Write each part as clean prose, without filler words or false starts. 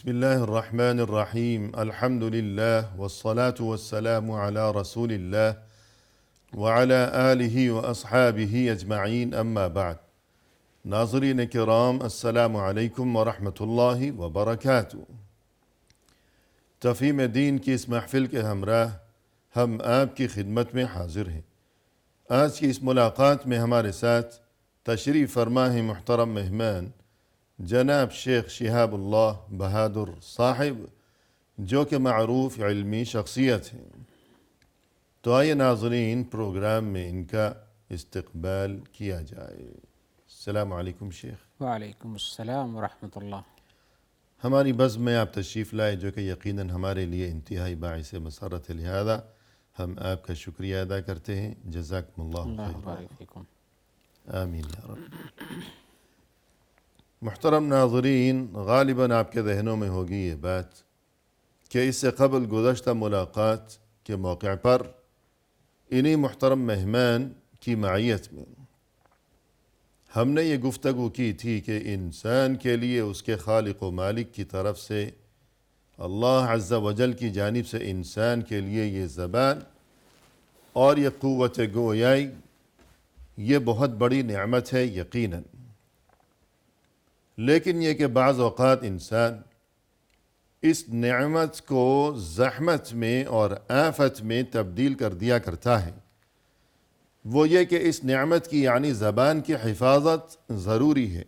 بسم الله الرحمن الرحيم الحمد لله والصلاة والسلام على رسول الله وعلى آله وأصحابه أجمعين أما بعد ناظرین کرام السلام علیکم ورحمۃ اللہ وبرکاتہ۔ تفہیم دین کی اس محفل کے ہمراہ ہم آپ کی خدمت میں حاضر ہیں۔ آج کی اس ملاقات میں ہمارے ساتھ تشریف فرما ہے محترم مہمان جناب شیخ شہاب اللہ بہادر صاحب، جو کہ معروف علمی شخصیت ہیں۔ تو آئیے ناظرین پروگرام میں ان کا استقبال کیا جائے۔ السلام علیکم شیخ۔ وعلیکم السلام ورحمۃ اللہ۔ ہماری بزم میں آپ تشریف لائے، جو کہ یقیناً ہمارے لیے انتہائی باعث مسرت ہے، لہذا ہم آپ کا شکریہ ادا کرتے ہیں۔ جزاکم اللہ خیر۔ آمین یا رب۔ محترم ناظرین، غالباً آپ کے ذہنوں میں ہوگی یہ بات کہ اس سے قبل گزشتہ ملاقات کے موقع پر انہی محترم مہمان کی معیت میں ہم نے یہ گفتگو کی تھی کہ انسان کے لیے اس کے خالق و مالک کی طرف سے، اللہ عز و جل کی جانب سے انسان کے لیے یہ زبان اور یہ قوت گویائی یہ بہت بڑی نعمت ہے یقیناً، لیکن یہ کہ بعض اوقات انسان اس نعمت کو زحمت میں اور آفت میں تبدیل کر دیا کرتا ہے۔ وہ یہ کہ اس نعمت کی یعنی زبان کی حفاظت ضروری ہے،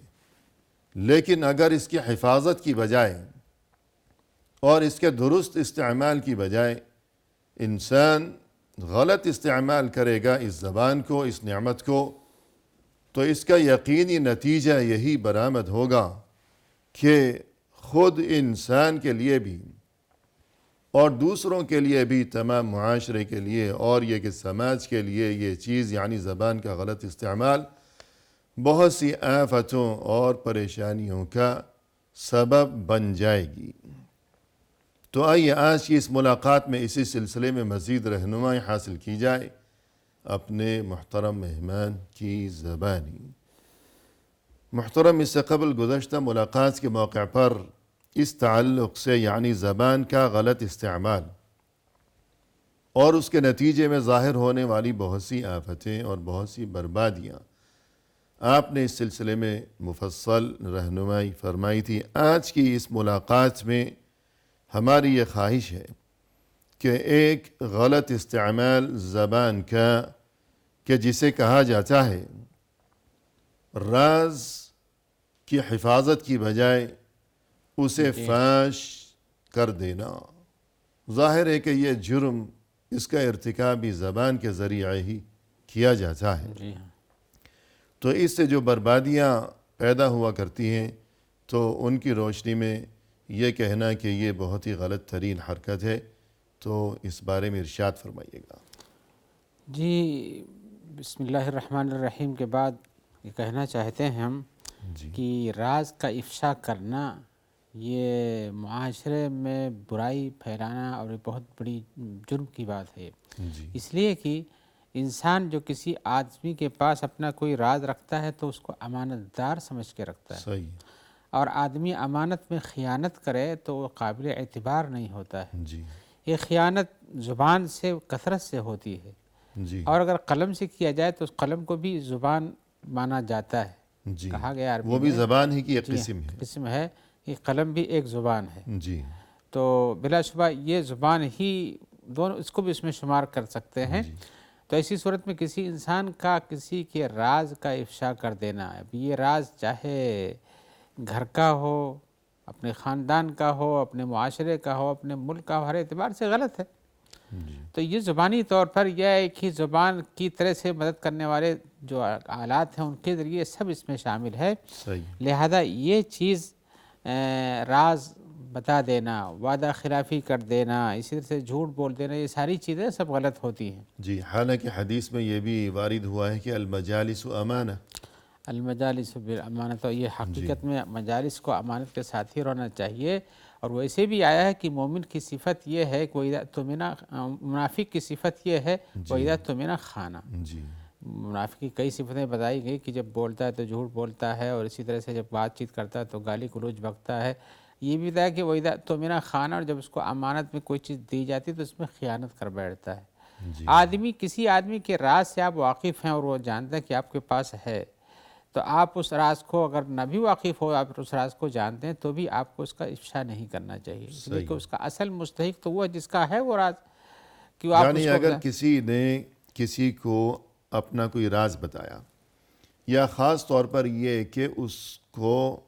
لیکن اگر اس کی حفاظت کی بجائے اور اس کے درست استعمال کی بجائے انسان غلط استعمال کرے گا اس زبان کو، اس نعمت کو، تو اس کا یقینی نتیجہ یہی برآمد ہوگا کہ خود انسان کے لیے بھی اور دوسروں کے لیے بھی، تمام معاشرے کے لیے اور یہ کہ سماج کے لیے یہ چیز یعنی زبان کا غلط استعمال بہت سی آفتوں اور پریشانیوں کا سبب بن جائے گی۔ تو آئیے آج کی اس ملاقات میں اسی سلسلے میں مزید رہنمائی حاصل کی جائے اپنے محترم مہمان کی زبانی۔ محترم، اس سے قبل گزشتہ ملاقات کے موقع پر اس تعلق سے یعنی زبان کا غلط استعمال اور اس کے نتیجے میں ظاہر ہونے والی بہت سی آفتیں اور بہت سی بربادیاں آپ نے اس سلسلے میں مفصل رہنمائی فرمائی تھی۔ آج کی اس ملاقات میں ہماری یہ خواہش ہے کہ ایک غلط استعمال زبان کا کہ جسے کہا جاتا ہے راز کی حفاظت کی بجائے اسے فاش کر دینا، ظاہر ہے کہ یہ جرم، اس کا ارتکاب بھی زبان کے ذریعے ہی کیا جاتا ہے۔ تو اس سے جو بربادیاں پیدا ہوا کرتی ہیں تو ان کی روشنی میں یہ کہنا کہ یہ بہت ہی غلط ترین حرکت ہے، تو اس بارے میں ارشاد فرمائیے گا۔ جی، بسم اللہ الرحمن الرحیم کے بعد یہ کہنا چاہتے ہیں ہم کہ راز کا افشا کرنا یہ معاشرے میں برائی پھیلانا اور بہت بڑی جرم کی بات ہے۔ اس لیے کہ انسان جو کسی آدمی کے پاس اپنا کوئی راز رکھتا ہے تو اس کو امانت دار سمجھ کے رکھتا ہے، صحیح۔ اور آدمی امانت میں خیانت کرے تو وہ قابل اعتبار نہیں ہوتا ہے۔ یہ خیانت زبان سے کثرت سے ہوتی ہے، اور اگر قلم سے کیا جائے تو اس قلم کو بھی زبان مانا جاتا ہے۔ کہا گیا عربی وہ بھی میں زبان ہی کی ایک قسم ہے کہ قلم بھی ایک زبان ہے۔ جی، تو بلا شبہ یہ زبان ہی دونوں اس کو بھی اس میں شمار کر سکتے ہیں۔ تو ایسی صورت میں کسی انسان کا کسی کے راز کا افشا کر دینا، اب یہ راز چاہے گھر کا ہو، اپنے خاندان کا ہو، اپنے معاشرے کا ہو، اپنے ملک کا ہو، ہر اعتبار سے غلط ہے۔ تو یہ زبانی طور پر یہ ایک ہی زبان کی طرح سے مدد کرنے والے جو آلات ہیں ان کے ذریعے سب اس میں شامل ہے۔ لہذا یہ چیز راز بتا دینا، وعدہ خلافی کر دینا، اسی طرح سے جھوٹ بول دینا، یہ ساری چیزیں سب غلط ہوتی ہیں۔ جی، حالانکہ حدیث میں یہ بھی وارد ہوا ہے کہ المجالس امانہ، المجالس بالامانہ، تو یہ حقیقت میں مجالس کو امانت کے ساتھ ہی رہنا چاہیے۔ اور ویسے بھی آیا ہے کہ مومن کی صفت یہ ہے کوئی منافق کی صفت یہ ہے وَإِذَا اؤْتُمِنَ خَانَ۔ منافق کی کئی صفتیں بتائی گئی کہ جب بولتا ہے تو جھوٹ بولتا ہے، اور اسی طرح سے جب بات چیت کرتا ہے تو گالی گلوچ بکتا ہے، یہ بھی بتایا کہ وَإِذَا اؤْتُمِنَ خَانَ، اور جب اس کو امانت میں کوئی چیز دی جاتی ہے تو اس میں خیانت کر بیٹھتا ہے۔ کسی آدمی کے راز سے آپ واقف ہیں اور وہ جانتا ہے کہ آپ کے پاس ہے، تو آپ اس راز کو اگر نہ بھی واقف ہو، آپ اس راز کو جانتے ہیں تو بھی آپ کو اس کا افشا نہیں کرنا چاہیے، اس لیے کہ اس کا اصل مستحق تو وہ ہے جس کا ہے وہ راز، کہ آپ اس یعنی کو اگر کسی نے کسی کو اپنا کوئی راز بتایا، یا خاص طور پر یہ کہ اس کو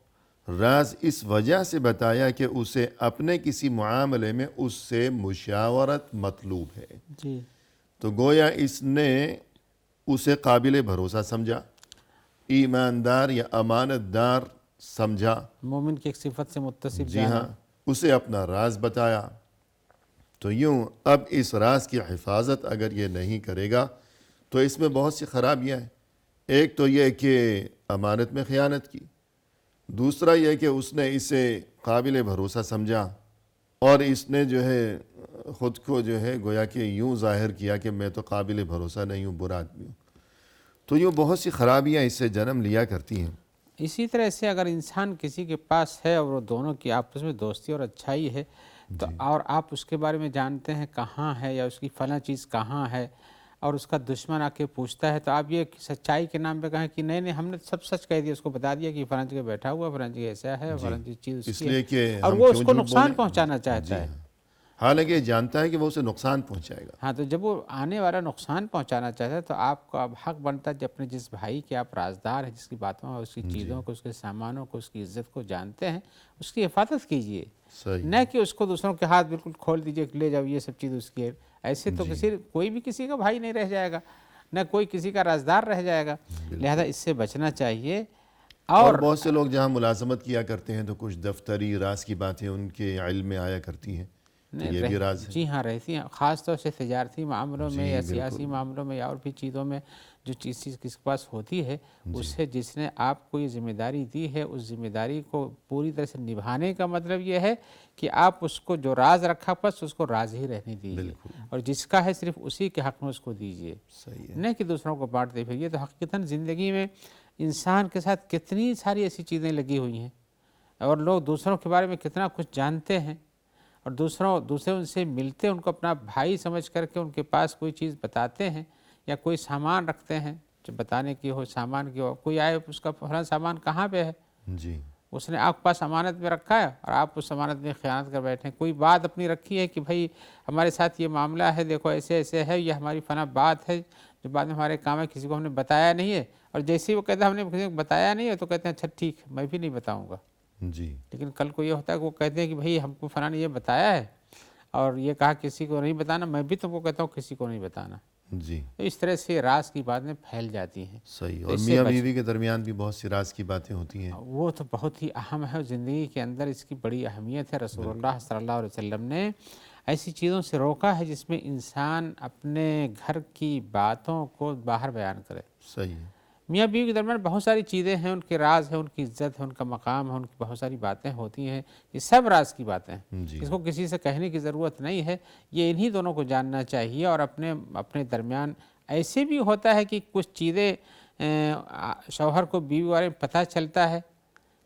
راز اس وجہ سے بتایا کہ اسے اپنے کسی معاملے میں اس سے مشاورت مطلوب ہے، جی تو گویا اس نے اسے قابل بھروسہ سمجھا، ایماندار یا امانت دار سمجھا، مومن کی ایک صفت سے متصف جی ہاں، اسے اپنا راز بتایا، تو یوں اب اس راز کی حفاظت اگر یہ نہیں کرے گا تو اس میں بہت سی خرابیاں ہیں۔ ایک تو یہ کہ امانت میں خیانت کی، دوسرا یہ کہ اس نے اسے قابل بھروسہ سمجھا اور اس نے جو ہے خود کو جو ہے گویا کہ یوں ظاہر کیا کہ میں تو قابل بھروسہ نہیں ہوں، برا آدمی ہوں، تو یوں بہت سی خرابیاں اس سے جنم لیا کرتی ہیں۔ اسی طرح سے اگر انسان کسی کے پاس ہے اور وہ دونوں کی آپس میں دوستی اور اچھائی ہے تو اور آپ اس کے بارے میں جانتے ہیں کہاں ہے یا اس کی فلاں چیز کہاں ہے، اور اس کا دشمن آ کے پوچھتا ہے تو آپ یہ سچائی کے نام پہ کہیں کہ نہیں نہیں ہم نے سب سچ کہہ دیا، اس کو بتا دیا کہ فلاں جگہ بیٹھا ہوا، فلاں جگہ ایسا ہے، فلاں چیز اس اس کی ہے، لیے کہ اور ہم وہ اس کیوں کو جھوٹ نقصان بولیں؟ پہنچانا چاہتا ہے۔ حالانکہ یہ جانتا ہے کہ وہ اسے نقصان پہنچائے گا۔ ہاں، تو جب وہ آنے والا نقصان پہنچانا چاہتا ہے تو آپ کو اب حق بنتا ہے کہ اپنے جس بھائی کے آپ رازدار ہیں، جس کی باتوں اور اس کی چیزوں کو، اس کے سامانوں کو، اس کی عزت کو جانتے ہیں، اس کی حفاظت کیجئے، صحیح، نہ کہ اس کو دوسروں کے ہاتھ بالکل کھول دیجئے کہ لے جاؤ یہ سب چیز اس کی ہے۔ ایسے تو کوئی بھی کسی کا بھائی نہیں رہ جائے گا، نہ کوئی کسی کا رازدار رہ جائے گا، لہذا اس سے بچنا چاہیے۔ اور بہت سے لوگ جہاں ملازمت کیا کرتے ہیں تو کچھ دفتری راز کی باتیں ان کے علم میں آیا کرتی ہیں، تو یہ بھی راز ہے۔ جی ہاں، رہتی ہیں، خاص طور سے تجارتی معاملوں میں یا سیاسی معاملوں میں یا اور بھی چیزوں میں جو چیز کس کے پاس ہوتی ہے، اس سے جس نے آپ کو یہ ذمہ داری دی ہے اس ذمہ داری کو پوری طرح سے نبھانے کا مطلب یہ ہے کہ آپ اس کو جو راز رکھا بس اس کو راز ہی رہنے دیجیے، اور جس کا ہے صرف اسی کے حق میں اس کو دیجیے، نہیں کہ دوسروں کو بانٹتے پھریے۔ تو حقیقتاً زندگی میں انسان کے ساتھ کتنی ساری ایسی چیزیں لگی ہوئی ہیں اور لوگ دوسروں کے بارے میں کتنا کچھ جانتے ہیں، اور دوسرے ان سے ملتے ان کو اپنا بھائی سمجھ کر کے ان کے پاس کوئی چیز بتاتے ہیں یا کوئی سامان رکھتے ہیں جو بتانے کی ہو، سامان کی ہو، کوئی آئے اس کا فلاں سامان کہاں پہ ہے، اس نے آپ کے پاس امانت میں رکھا ہے اور آپ اس امانت میں خیانت کر بیٹھے ہیں۔ کوئی بات اپنی رکھی ہے کہ بھائی ہمارے ساتھ یہ معاملہ ہے، دیکھو ایسے ایسے ہے، یہ ہماری فلاں بات ہے جو بعد میں ہمارے کام ہے، کسی کو ہم نے بتایا نہیں ہے، اور جیسے ہی وہ کہتا ہے ہم نے کسی کو بتایا نہیں ہے تو کہتے ہیں اچھا ٹھیک میں بھی نہیں بتاؤں گا۔ لیکن کل کو یہ ہوتا ہے کہ وہ کہتے ہیں کہ بھائی ہم کو فلاں نے یہ بتایا ہے اور یہ کہا کسی کو نہیں بتانا، میں بھی تم کو کہتا ہوں کسی کو نہیں بتانا، تو اس طرح سے راز کی باتیں پھیل جاتی ہیں۔ صحیح، اور میاں بیوی کے درمیان بھی بہت سی راز کی باتیں ہوتی ہیں، وہ تو بہت ہی اہم ہے، زندگی کے اندر اس کی بڑی اہمیت ہے۔ رسول اللہ صلی اللہ علیہ وسلم نے ایسی چیزوں سے روکا ہے جس میں انسان اپنے گھر کی باتوں کو باہر بیان کرے۔ صحیح ہے، میاں بیوی کے درمیان بہت ساری چیزیں ہیں، ان کے راز ہیں، ان کی عزت ہے، ان کا مقام ہے، ان کی بہت ساری باتیں ہوتی ہیں، یہ سب راز کی باتیں ہیں، اس کو کسی سے کہنے کی ضرورت نہیں ہے، یہ انہی دونوں کو جاننا چاہیے۔ اور اپنے درمیان ایسے بھی ہوتا ہے کہ کچھ چیزیں شوہر کو بیوی بارے میں پتہ چلتا ہے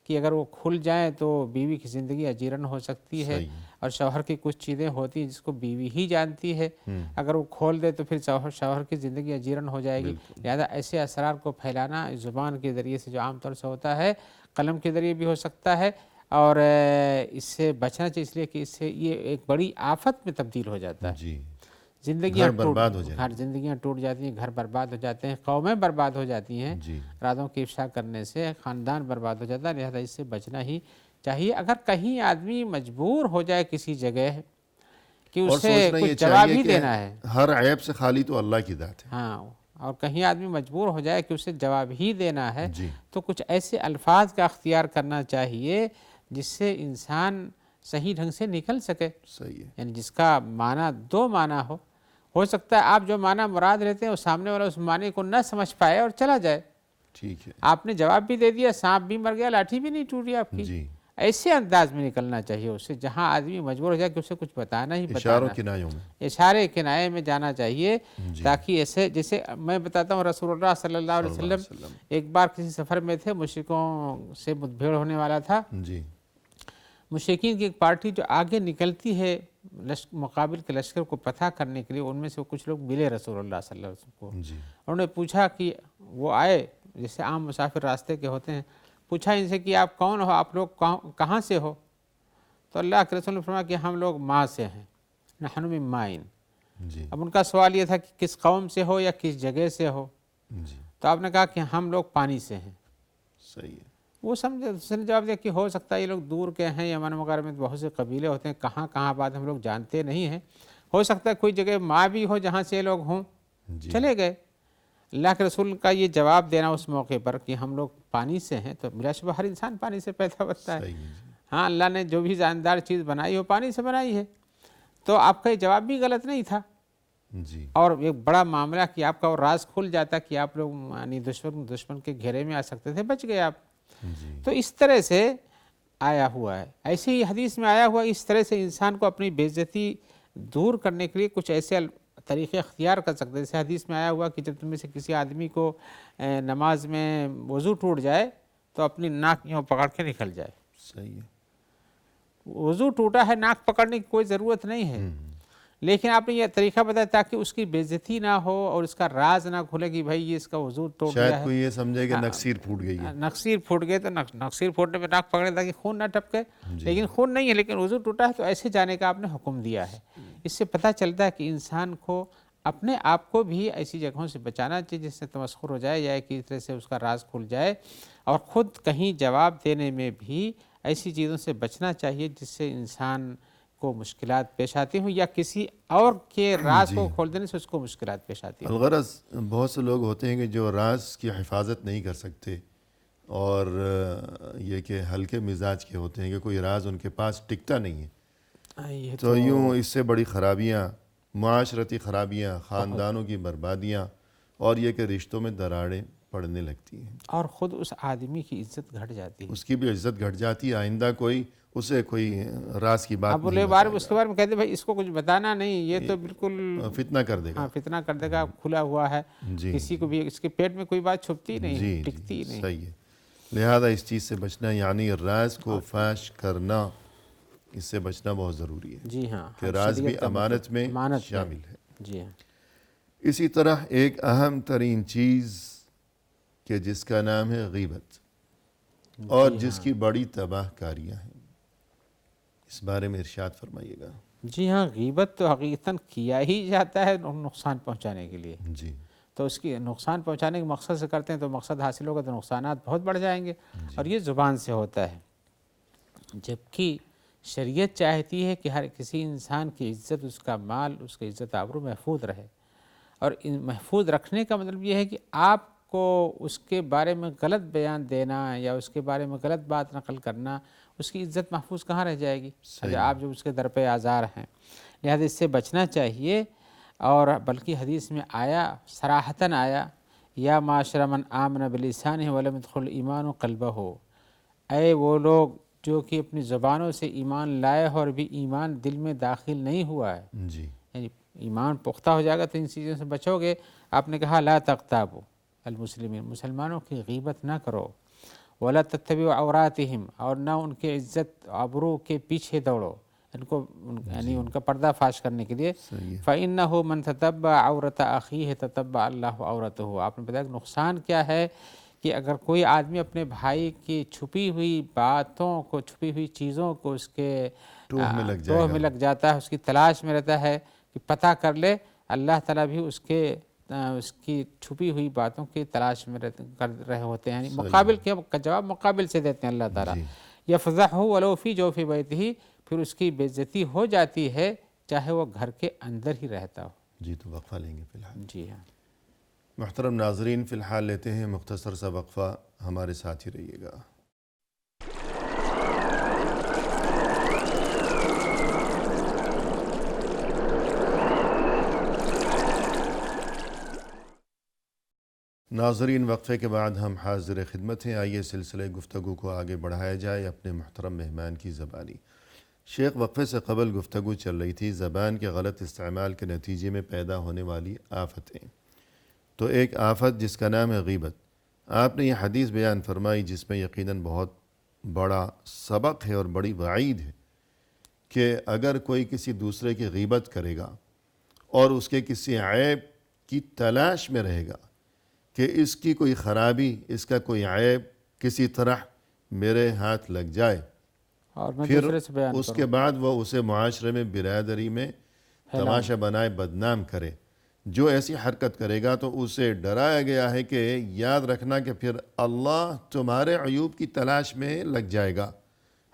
کہ اگر وہ کھل جائیں تو بیوی کی زندگی اجیرن ہو سکتی ہے، اور شوہر کی کچھ چیزیں ہوتی ہیں جس کو بیوی ہی جانتی ہے، اگر وہ کھول دے تو پھر شوہر کی زندگی اجیرن ہو جائے گی۔ لہذا ایسے اسرار کو پھیلانا زبان کے ذریعے سے جو عام طور سے ہوتا ہے، قلم کے ذریعے بھی ہو سکتا ہے، اور اس سے بچنا چاہیے، اس لیے کہ اس سے یہ ایک بڑی آفت میں تبدیل ہو جاتا ہے۔ زندگیاں ٹوٹ جاتی ہیں، گھر برباد ہو جاتے ہیں، قومیں برباد ہو جاتی ہیں رازوں کی افشا کرنے سے، خاندان برباد ہو جاتا ہے۔ لہذا اس سے بچنا ہی چاہیے۔ اگر کہیں آدمی مجبور ہو جائے کسی جگہ کہ اسے کچھ جواب ہی دینا ہے، ہر عیب سے خالی تو اللہ کی ذات ہے، ہاں، اور کہیں آدمی مجبور ہو جائے کہ اسے جواب ہی دینا ہے تو کچھ ایسے الفاظ کا اختیار کرنا چاہیے جس سے انسان صحیح ڈھنگ سے نکل سکے، یعنی جس کا معنی دو معنی ہو سکتا ہے آپ جو معنی مراد لیتے ہیں وہ سامنے والا اس معنی کو نہ سمجھ پائے اور چلا جائے، ٹھیک ہے، آپ نے جواب بھی دے دیا، سانپ بھی مر گیا، لاٹھی بھی نہیں ٹوٹی آپ کی، ایسے انداز میں نکلنا چاہیے اس سے جہاں آدمی مجبور ہو جائے کہ اسے کچھ بتانا ہی بتانا، اشارے کنائے میں جانا چاہیے، تاکہ ایسے جیسے میں بتاتا ہوں رسول اللہ صلی اللہ علیہ وسلم ایک بار کسی سفر میں تھے، مشرکوں سے مدبھیڑ ہونے والا تھا، مشرکین کی ایک پارٹی جو آگے نکلتی ہے مقابل کے لشکر کو پتہ کرنے کے لیے، ان میں سے کچھ لوگ ملے رسول اللہ صلی اللہ علیہ وسلم کو. جی انہوں نے پوچھا کہ وہ آئے جیسے عام مسافر راستے کے ہوتے ہیں، پوچھا ان سے کہ آپ کون ہو، آپ لوگ کہاں سے ہو؟ تو اللہ کے رسول نے فرمایا کہ ہم لوگ ماں سے ہیں، نحن من مائن. جی اب ان کا سوال یہ تھا کہ کس قوم سے ہو یا کس جگہ سے ہو؟ جی تو آپ نے کہا کہ ہم لوگ پانی سے ہیں. صحیح ہے. وہ سمجھے، اس نے جواب دیا کہ ہو سکتا ہے یہ لوگ دور کے ہیں، یمن وغیرہ میں بہت سے قبیلے ہوتے ہیں، کہاں آباد ہم لوگ جانتے نہیں ہیں، ہو سکتا ہے کوئی جگہ ماں بھی ہو جہاں سے یہ لوگ ہوں. جی چلے گئے. اللہ کے رسول کا یہ جواب دینا اس موقع پر کہ ہم لوگ پانی سے ہیں، تو بلا شبہ ہر انسان پانی سے پیدا ہوتا ہے. صحیح ہے. جی ہاں، اللہ نے جو بھی جاندار چیز بنائی ہو پانی سے بنائی ہے. تو آپ کا یہ جواب بھی غلط نہیں تھا، جی اور ایک بڑا معاملہ کہ آپ کا وہ راز کھل جاتا کہ آپ لوگ یعنی دشمن کے گھیرے میں آ سکتے تھے، بچ گئے آپ. جی تو اس طرح سے آیا ہوا ہے. ایسے ہی حدیث میں آیا ہوا اس طرح سے انسان کو اپنی بے عزتی دور کرنے کے لیے کچھ ایسے طریقے اختیار کر سکتے ہیں. جیسے حدیث میں آیا ہوا کہ جب تم میں سے کسی آدمی کو نماز میں وضو ٹوٹ جائے تو اپنی ناک یوں پکڑ کے نکل جائے. صحیح ہے. وضو ٹوٹا ہے، ناک پکڑنے کی کوئی ضرورت نہیں ہے، لیکن آپ نے یہ طریقہ بتایا تاکہ اس کی بے عزتی نہ ہو اور اس کا راز نہ کھلے کہ بھائی یہ اس کا وضو ٹوٹ شاید گیا ہے. کوئی یہ سمجھے کہ نکسیر پھوٹ گئی ہے. نکسیر پھوٹ گئے تو نکسیر پھوٹنے پہ ناک پکڑے تاکہ خون نہ ٹپکے، جی لیکن خون نہیں ہے، لیکن وضو ٹوٹا ہے تو ایسے جانے کا آپ نے حکم دیا ہے. اس سے پتہ چلتا ہے کہ انسان کو اپنے آپ کو بھی ایسی جگہوں سے بچانا چاہیے جس سے تمسخر ہو جائے یا کسی طرح سے اس کا راز کھل جائے، اور خود کہیں جواب دینے میں بھی ایسی چیزوں سے بچنا چاہیے جس سے انسان کو مشکلات پیش آتی ہوں، یا کسی اور کے راز کو کھول دینے سے اس کو مشکلات پیش آتی ہوں. الغرض بہت سے لوگ ہوتے ہیں کہ جو راز کی حفاظت نہیں کر سکتے، اور یہ کہ ہلکے مزاج کے ہوتے ہیں کہ کوئی راز ان کے پاس ٹکتا نہیں ہے. یہ تو یوں اس سے بڑی خرابیاں، معاشرتی خرابیاں، خاندانوں کی بربادیاں، اور یہ کہ رشتوں میں دراڑیں پڑنے لگتی ہیں، اور خود اس آدمی کی عزت گھٹ جاتی ہے. اس کی بھی عزت گھٹ جاتی ہے. آئندہ اسے کوئی راز کی بات اب نہیں بار بتائے اس کے بارے میں کہتے بھائی اس کو کچھ بتانا نہیں، یہ تو بالکل گا، فتنہ کر دے گا. ہاں فتنہ کر دے گا، کھلا ہوا ہے، جی کسی کو بھی اس کے پیٹ میں کوئی بات چھپتی نہیں ہے، جی ٹکتی نہیں. صحیح ہے. لہذا اس چیز سے بچنا، یعنی راز کو فاش کرنا، اس سے بچنا بہت ضروری ہے جی ہاں، کہ راز بھی امانت میں امانت شامل ہے. جی ہاں. اسی طرح ایک اہم ترین چیز کہ جس کا نام ہے غیبت، اور جس کی بڑی تباہ کاریاں ہیں، اس بارے میں ارشاد فرمائیے گا. جی ہاں، غیبت تو حقیقتاً کیا ہی جاتا ہے نقصان پہنچانے کے لیے. جی تو اس کی نقصان پہنچانے کے مقصد سے کرتے ہیں تو مقصد حاصل ہوگا تو نقصانات بہت بڑھ جائیں گے، اور یہ زبان سے ہوتا ہے. جبکہ شریعت چاہتی ہے کہ ہر کسی انسان کی عزت، اس کا مال، اس کی عزت آبرو محفوظ رہے. اور محفوظ رکھنے کا مطلب یہ ہے کہ آپ کو اس کے بارے میں غلط بیان دینا یا اس کے بارے میں غلط بات نقل کرنا، اس کی عزت محفوظ کہاں رہ جائے گی آپ جو اس کے در پہ آزار ہیں. لہذا اس سے بچنا چاہیے. اور بلکہ حدیث میں آیا، صراحتاً آیا، یا معاشر من آمن بلسانہ ولم يدخل ایمان قلبہ، اے وہ لوگ جو کہ اپنی زبانوں سے ایمان لائے ہو اور بھی ایمان دل میں داخل نہیں ہوا ہے. جی یعنی ایمان پختہ ہو جائے گا تو ان چیزوں سے بچو گے. آپ نے کہا لا تغتابوا المسلمین، مسلمانوں کی غیبت نہ کرو، ولا تتبعوا عوراتہم، اور نہ ان کے عزت آبرو کے پیچھے دوڑو، ان کو یعنی ان کا پردہ فاش کرنے کے لیے. فإنہ من تتبع عورت اخیہ تتبع اللہ عورتہ. آپ نے بتایا کہ نقصان کیا ہے کہ اگر کوئی آدمی اپنے بھائی کی چھپی ہوئی باتوں کو، چھپی ہوئی چیزوں کو اس کے ٹوہ میں لگ جاتا ہے، اس کی تلاش میں رہتا ہے کہ پتہ کر لے، اللہ تعالیٰ بھی اس کی چھپی ہوئی باتوں کی تلاش میں کر رہے ہوتے ہیں. یعنی مقابل کا جواب مقابل سے دیتے ہیں اللہ تعالیٰ. یفضحہ ولو فی جوف بیتہ، پھر اس کی بے عزتی ہو جاتی ہے چاہے وہ گھر کے اندر ہی رہتا ہو. جی تو وقفہ لیں گے فی الحال. جی ہاں. محترم ناظرین، فی الحال لیتے ہیں مختصر سا وقفہ، ہمارے ساتھ ہی رہیے گا. ناظرین، وقفے کے بعد ہم حاضر خدمت ہیں. آئیے سلسلے گفتگو کو آگے بڑھایا جائے اپنے محترم مہمان کی زبانی. شیخ، وقفے سے قبل گفتگو چل رہی تھی زبان کے غلط استعمال کے نتیجے میں پیدا ہونے والی آفتیں. تو ایک آفت جس کا نام ہے غیبت، آپ نے یہ حدیث بیان فرمائی جس میں یقیناً بہت بڑا سبق ہے اور بڑی وعید ہے کہ اگر کوئی کسی دوسرے کی غیبت کرے گا اور اس کے کسی عیب کی تلاش میں رہے گا کہ اس کی کوئی خرابی، اس کا کوئی عیب کسی طرح میرے ہاتھ لگ جائے، اور میں پھر دوسرے سے بیان اس کے بعد وہ اسے معاشرے میں، برادری میں تماشا بنائے، بدنام کرے، جو ایسی حرکت کرے گا تو اسے ڈرایا گیا ہے کہ یاد رکھنا کہ پھر اللہ تمہارے عیوب کی تلاش میں لگ جائے گا۔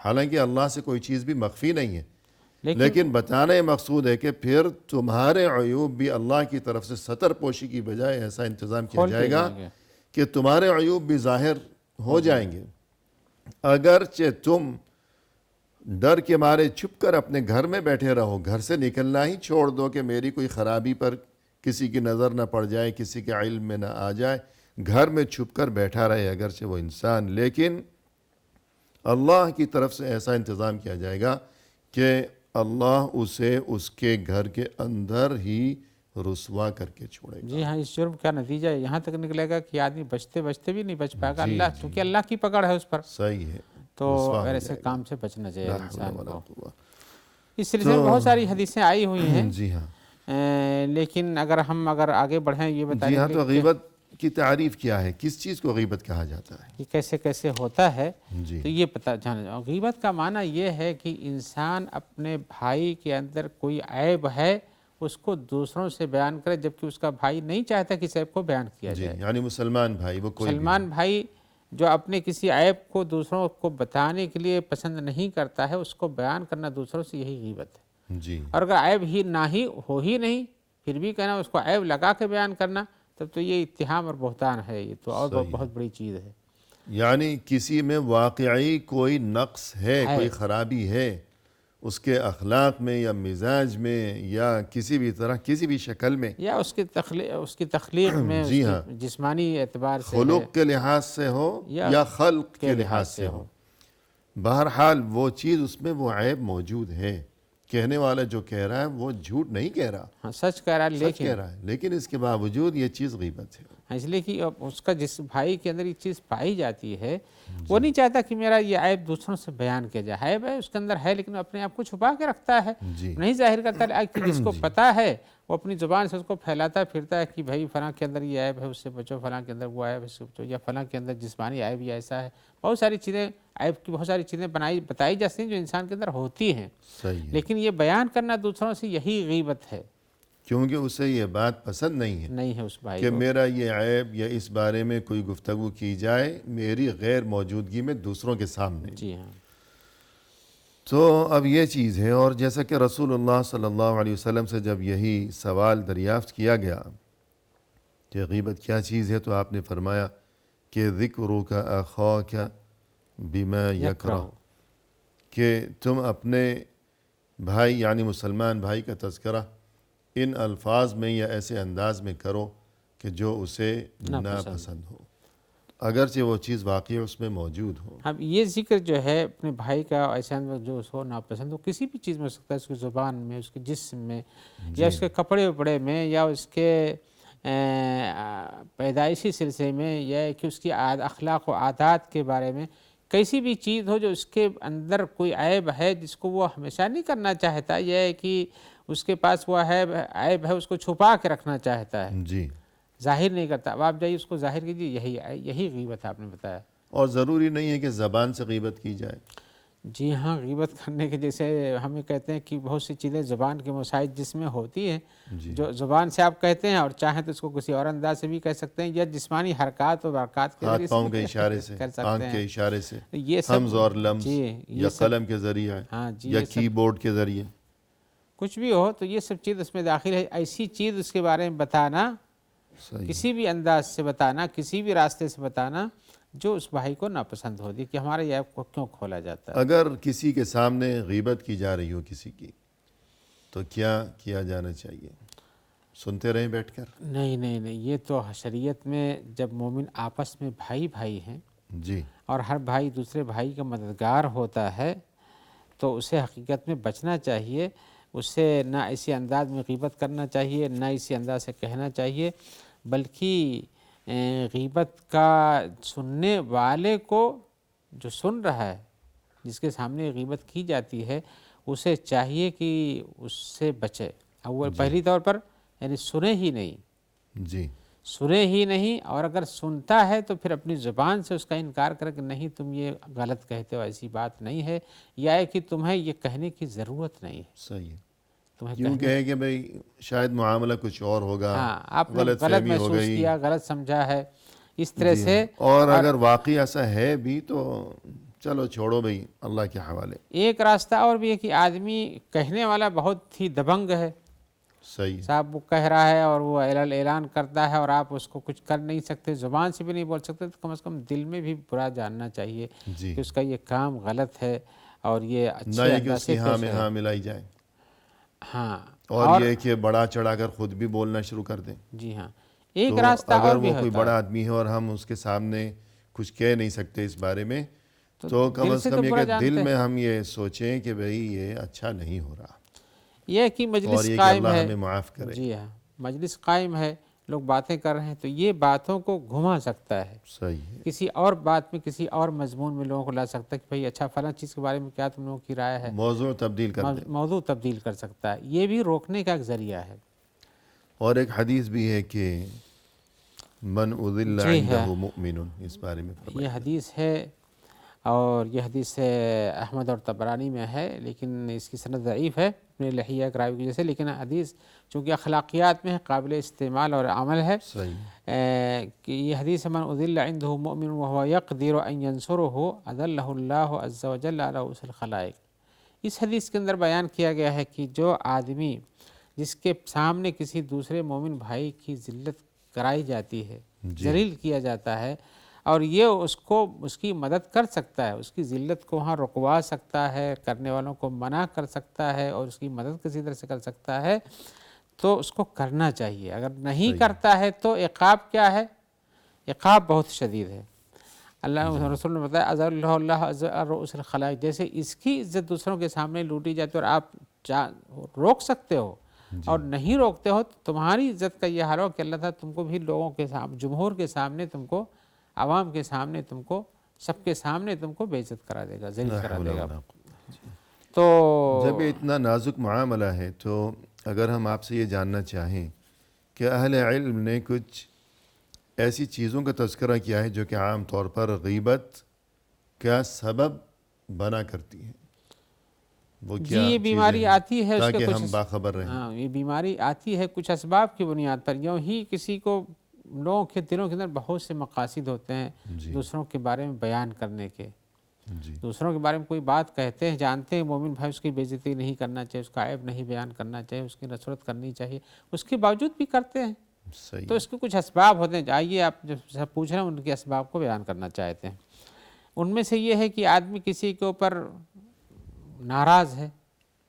حالانکہ اللہ سے کوئی چیز بھی مخفی نہیں ہے، لیکن بتانا یہ مقصود ہے کہ پھر تمہارے عیوب بھی اللہ کی طرف سے ستر پوشی کی بجائے ایسا انتظام کیا جائے گا کہ تمہارے عیوب بھی ظاہر ہو جائیں گے۔ اگرچہ تم ڈر کے مارے چھپ کر اپنے گھر میں بیٹھے رہو، گھر سے نکلنا ہی چھوڑ دو کہ میری کوئی خرابی پر کسی کی نظر نہ پڑ جائے، کسی کے علم میں نہ آ جائے، گھر میں چھپ کر بیٹھا رہے اگرچہ وہ انسان، لیکن اللہ کی طرف سے ایسا انتظام کیا جائے گا کہ اللہ اسے اس کے گھر کے اندر ہی رسوا کر کے چھوڑے گا۔ جی ہاں، اس جرم کا نتیجہ یہاں تک نکلے گا کہ آدمی بچتے بچتے بھی نہیں بچ پائے گا، اللہ کیونکہ اللہ کی پکڑ ہے اس پر، صحیح ہے، تو ایسے کام سے بچنا چاہیے انسان کو۔ قوة۔ اس سلسلے میں بہت ساری حدیثیں آئی ہوئی ہیں، جی ہاں، لیکن ہم اگر آگے بڑھیں یہ بتائیں جی ہاں، کہ تو غیبت کی تعریف کیا ہے، کس چیز کو غیبت کہا جاتا ہے؟ یہ کیسے کیسے ہوتا ہے، جی تو یہ پتہ جانا جاؤ۔ غیبت کا معنی یہ ہے کہ انسان اپنے بھائی کے اندر کوئی عیب ہے اس کو دوسروں سے بیان کرے، جبکہ اس کا بھائی نہیں چاہتا کہ اس عیب کو بیان کیا جی، جائے۔ یعنی مسلمان بھائی، وہ کوئی بھی مسلمان بھائی جو اپنے کسی عیب کو دوسروں کو بتانے کے لیے پسند نہیں کرتا ہے، اس کو بیان کرنا دوسروں سے، یہی غیبت ہے۔ جی اور اگر عیب ہی نہ ہی ہو ہی نہیں، پھر بھی کہنا اس کو عیب لگا کے بیان کرنا، تب تو یہ اتہام اور بہتان ہے، یہ تو اور بہت بڑی چیز ہے۔ یعنی کسی میں واقعی کوئی نقص ہے، کوئی خرابی ہے، اس کے اخلاق میں یا مزاج میں یا کسی بھی طرح، کسی بھی شکل میں، یا اس کی تخلیق میں، جی اس ہاں، کی جسمانی اعتبار سے خلق کے لحاظ سے ہو یا خلق کے لحاظ سے ہو، بہرحال وہ چیز اس میں وہ عیب موجود ہے۔ کہنے والا جو کہہ رہا ہے وہ جھوٹ نہیں کہہ رہا، ہاں سچ کہہ رہا ہے، سچ کہہ رہا ہے، لیکن اس کے باوجود یہ چیز غیبت ہے۔ اس لیے کہ اس کا جس بھائی کے اندر یہ چیز پائی جاتی ہے، وہ نہیں چاہتا کہ میرا یہ عیب دوسروں سے بیان کیا جائے۔ عیب ہے اس کے اندر ہے، لیکن اپنے آپ کو چھپا کے رکھتا ہے، جی نہیں ظاہر کرتا، کہ جس کو پتا ہے وہ اپنی زبان سے اس کو پھیلاتا پھرتا ہے کہ بھائی فلاں کے اندر یہ عیب ہے، اس سے بچو، فلاں کے اندر وہ عیب ہے، اس سے بچو، یا فلاں کے اندر جسمانی عیب یا ایسا ہے۔ بہت ساری چیزیں، عیب کی بہت ساری چیزیں بتائی جاتی ہیں جو انسان کے اندر ہوتی ہیں، صحیح ہے، لیکن یہ بیان کرنا دوسروں سے، یہی غیبت ہے، کیونکہ اسے یہ بات پسند نہیں ہے نہیں ہے اس بھائی کہ کو۔ میرا یہ عیب یا اس بارے میں کوئی گفتگو کی جائے میری غیر موجودگی میں دوسروں کے سامنے۔ جی ہاں، تو اب یہ چیز ہے، اور جیسا کہ رسول اللہ صلی اللہ علیہ وسلم سے جب یہی سوال دریافت کیا گیا کہ غیبت کیا چیز ہے، تو آپ نے فرمایا کہ ذکرک اخاک بما یکرہ، کہ تم اپنے بھائی یعنی مسلمان بھائی کا تذکرہ ان الفاظ میں یا ایسے انداز میں کرو کہ جو اسے ناپسند ہو، اگرچہ وہ چیز واقعی اس میں موجود ہو۔ اب یہ ذکر جو ہے اپنے بھائی کا ایسے اندر جو اس کو ناپسند ہو، کسی بھی چیز میں ہو سکتا ہے، اس کی زبان میں، اس کے جسم میں، یا اس کے کپڑے وپڑے میں، یا اس کے پیدائشی سلسلے میں، یا کہ اس کی اخلاق و عادات کے بارے میں، کیسی بھی چیز ہو جو اس کے اندر کوئی عیب ہے جس کو وہ ہمیشہ نہیں کرنا چاہتا، یہ ہے کہ اس کے پاس وہ عیب ہے، اس کو چھپا کے رکھنا چاہتا ہے، جی، ظاہر نہیں کرتا۔ اب آپ جائیے اس کو ظاہر کیجیے، یہی غیبت آپ نے بتایا۔ اور ضروری نہیں ہے کہ زبان سے غیبت کی جائے۔ جی ہاں، غیبت کرنے کے جیسے ہمیں کہتے ہیں کہ بہت سی چیزیں زبان کے مسائل جس میں ہوتی ہیں، جو زبان سے آپ کہتے ہیں، اور چاہیں تو اس کو کسی اور انداز سے بھی کہہ سکتے ہیں، یا جسمانی حرکات و برکات کے ہاتھ ذریعے پاؤں کے اشارے سے، کر سکتے آنکھ ہیں، کے اشارے سے، یہ سب حمز اور لمز، یا قلم کے ذریعے، ہاں جی، یا کی بورڈ کے ذریعے، کچھ بھی ہو تو یہ سب چیز اس میں داخل ہے۔ ایسی چیز اس کے بارے میں بتانا، صحیح، کسی بھی انداز سے بتانا، کسی بھی راستے سے بتانا جو اس بھائی کو ناپسند ہوتی کہ ہمارے یہ عیب کو کیوں کھولا جاتا ہے۔ اگر کسی کے سامنے غیبت کی جا رہی ہو کسی کی، تو کیا کیا جانا چاہیے؟ سنتے رہیں بیٹھ کر؟ نہیں، یہ تو شریعت میں جب مومن آپس میں بھائی ہیں، جی، اور ہر بھائی دوسرے بھائی کا مددگار ہوتا ہے، تو اسے حقیقت میں بچنا چاہیے، اسے نہ اسی انداز میں غیبت کرنا چاہیے، نہ اسی انداز سے کہنا چاہیے، بلکہ غیبت کا سننے والے کو جو سن رہا ہے، جس کے سامنے غیبت کی جاتی ہے، اسے چاہیے کہ اس سے بچے. اول پہلی طور پر یعنی سنے ہی نہیں، جی سنے ہی نہیں، اور اگر سنتا ہے تو پھر اپنی زبان سے اس کا انکار کرے کہ نہیں تم یہ غلط کہتے ہو، ایسی بات نہیں ہے، یا ہے کہ تمہیں یہ کہنے کی ضرورت نہیں ہے. صحیح ہے. تمہیں کیوں کہے کہ بھئی شاید معاملہ کچھ اور ہوگا، ہاں آپ نے غلط غلط فہمی ہو محسوس گئی. کیا، غلط سمجھا ہے، اس طرح جی سے. اور اگر واقعی ایسا ہے بھی تو چلو چھوڑو بھئی اللہ کے حوالے. ایک راستہ اور بھی ہے کہ آدمی کہنے والا بہت ہی دبنگ ہے، صحیح ہے. صاحب وہ کہہ رہا ہے اور وہ اعلان کرتا ہے اور آپ اس کو کچھ کر نہیں سکتے، زبان سے بھی نہیں بول سکتے، تو کم از کم دل میں بھی برا جاننا چاہیے جی کہ اس کا یہ کام غلط ہے اور یہ نہ اچھے یہ کہ انداز اس سے کی ہاں پیش میں ہے. ہاں ملائی جائے، ہاں اور یہ کہ بڑا چڑھا کر خود بھی بولنا شروع کر دیں. جی ہاں ایک تو راستہ اگر اور بھی وہ کوئی ہوتا ہے. بڑا آدمی ہے اور ہم اس کے سامنے کچھ کہہ نہیں سکتے اس بارے میں، تو کم دل از سے تو کم یہ برا کہ دل جانتے ہیں. میں ہم یہ سوچیں کہ بھئی یہ اچھا نہیں ہو رہا، یہ کہ اور مجلس یہ کہ قائم اللہ ہے. ہمیں معاف کرے. جی ہاں مجلس قائم ہے، لوگ باتیں کر رہے ہیں، تو یہ باتوں کو گھما سکتا ہے، صحیح ہے. کسی اور بات میں، کسی اور مضمون میں لوگوں کو لا سکتا ہے کہ بھئی اچھا فلاں چیز کے بارے میں کیا تم لوگوں کی رائے ہے، موضوع تبدیل کر دیں. موضوع تبدیل کر سکتا ہے. یہ بھی روکنے کا ایک ذریعہ ہے. اور ایک حدیث بھی ہے کہ من اذل جی عنده ہے، مؤمن، اس بارے میں یہ فرمائیے. حدیث ہے اور یہ حدیث احمد اور طبرانی میں ہے، لیکن اس کی سند ضعیف ہے اپنے لحیہ ایک راوی کی وجہ سے، لیکن حدیث چونکہ اخلاقیات میں ہے، قابل استعمال اور عمل ہے. صحیح. کہ یہ حدیث من اذل عنده مؤمن وهو يقدر ان ينصره اذله الله عز وجل على رؤوس الخلائق. اس حدیث کے اندر بیان کیا گیا ہے کہ جو آدمی جس کے سامنے کسی دوسرے مومن بھائی کی ذلت کرائی جاتی ہے، ذلیل کیا جاتا ہے، اور یہ اس کی مدد کر سکتا ہے، اس کی ذلت کو وہاں رکوا سکتا ہے، کرنے والوں کو منع کر سکتا ہے اور اس کی مدد کسی طرح سے کر سکتا ہے، تو اس کو کرنا چاہیے. اگر نہیں کرتا ہے تو عقاب کیا ہے؟ عقاب بہت شدید ہے. اللہ رسول نے بتایا اذل اللہ عز رؤوس الخلائق، جیسے اس کی عزت دوسروں کے سامنے لوٹی جاتی ہے اور آپ روک سکتے ہو اور نہیں روکتے ہو، تو تمہاری عزت کا یہ حال ہو کہ اللہ تعالیٰ تم کو بھی لوگوں کے سامنے، جمہور کے سامنے، تم کو عوام کے سامنے، تم کو سب کے سامنے تم کو بے عزت کرا دے گا، ذلیل کرا دے گا. تو جب یہ اتنا نازک معاملہ ہے تو اگر ہم آپ سے یہ جاننا چاہیں کہ اہل علم نے کچھ ایسی چیزوں کا تذکرہ کیا ہے جو کہ عام طور پر غیبت کا سبب بنا کرتی ہیں، وہ جی کیا یہ چیزیں بیماری ہیں آتی ہے، اس کے تاکہ کچھ ہم باخبر رہیں؟ ہاں یہ بیماری آتی ہے کچھ اسباب کی بنیاد پر. یوں ہی کسی کو، لوگوں کے دلوں کے اندر بہت سے مقاصد ہوتے ہیں دوسروں کے بارے میں بیان کرنے کے. دوسروں کے بارے میں کوئی بات کہتے ہیں، جانتے ہیں مومن بھائی اس کی بے عزتی نہیں کرنا چاہیے، اس کا عیب نہیں بیان کرنا چاہیے، اس کی نصرت کرنی چاہیے، اس کے باوجود بھی کرتے ہیں. تو اس کے کچھ اسباب ہوتے ہیں. آئیے آپ جو پوچھ رہے ہیں ان کے اسباب کو بیان کرنا چاہتے ہیں. ان میں سے یہ ہے کہ آدمی کسی کے اوپر ناراض ہے،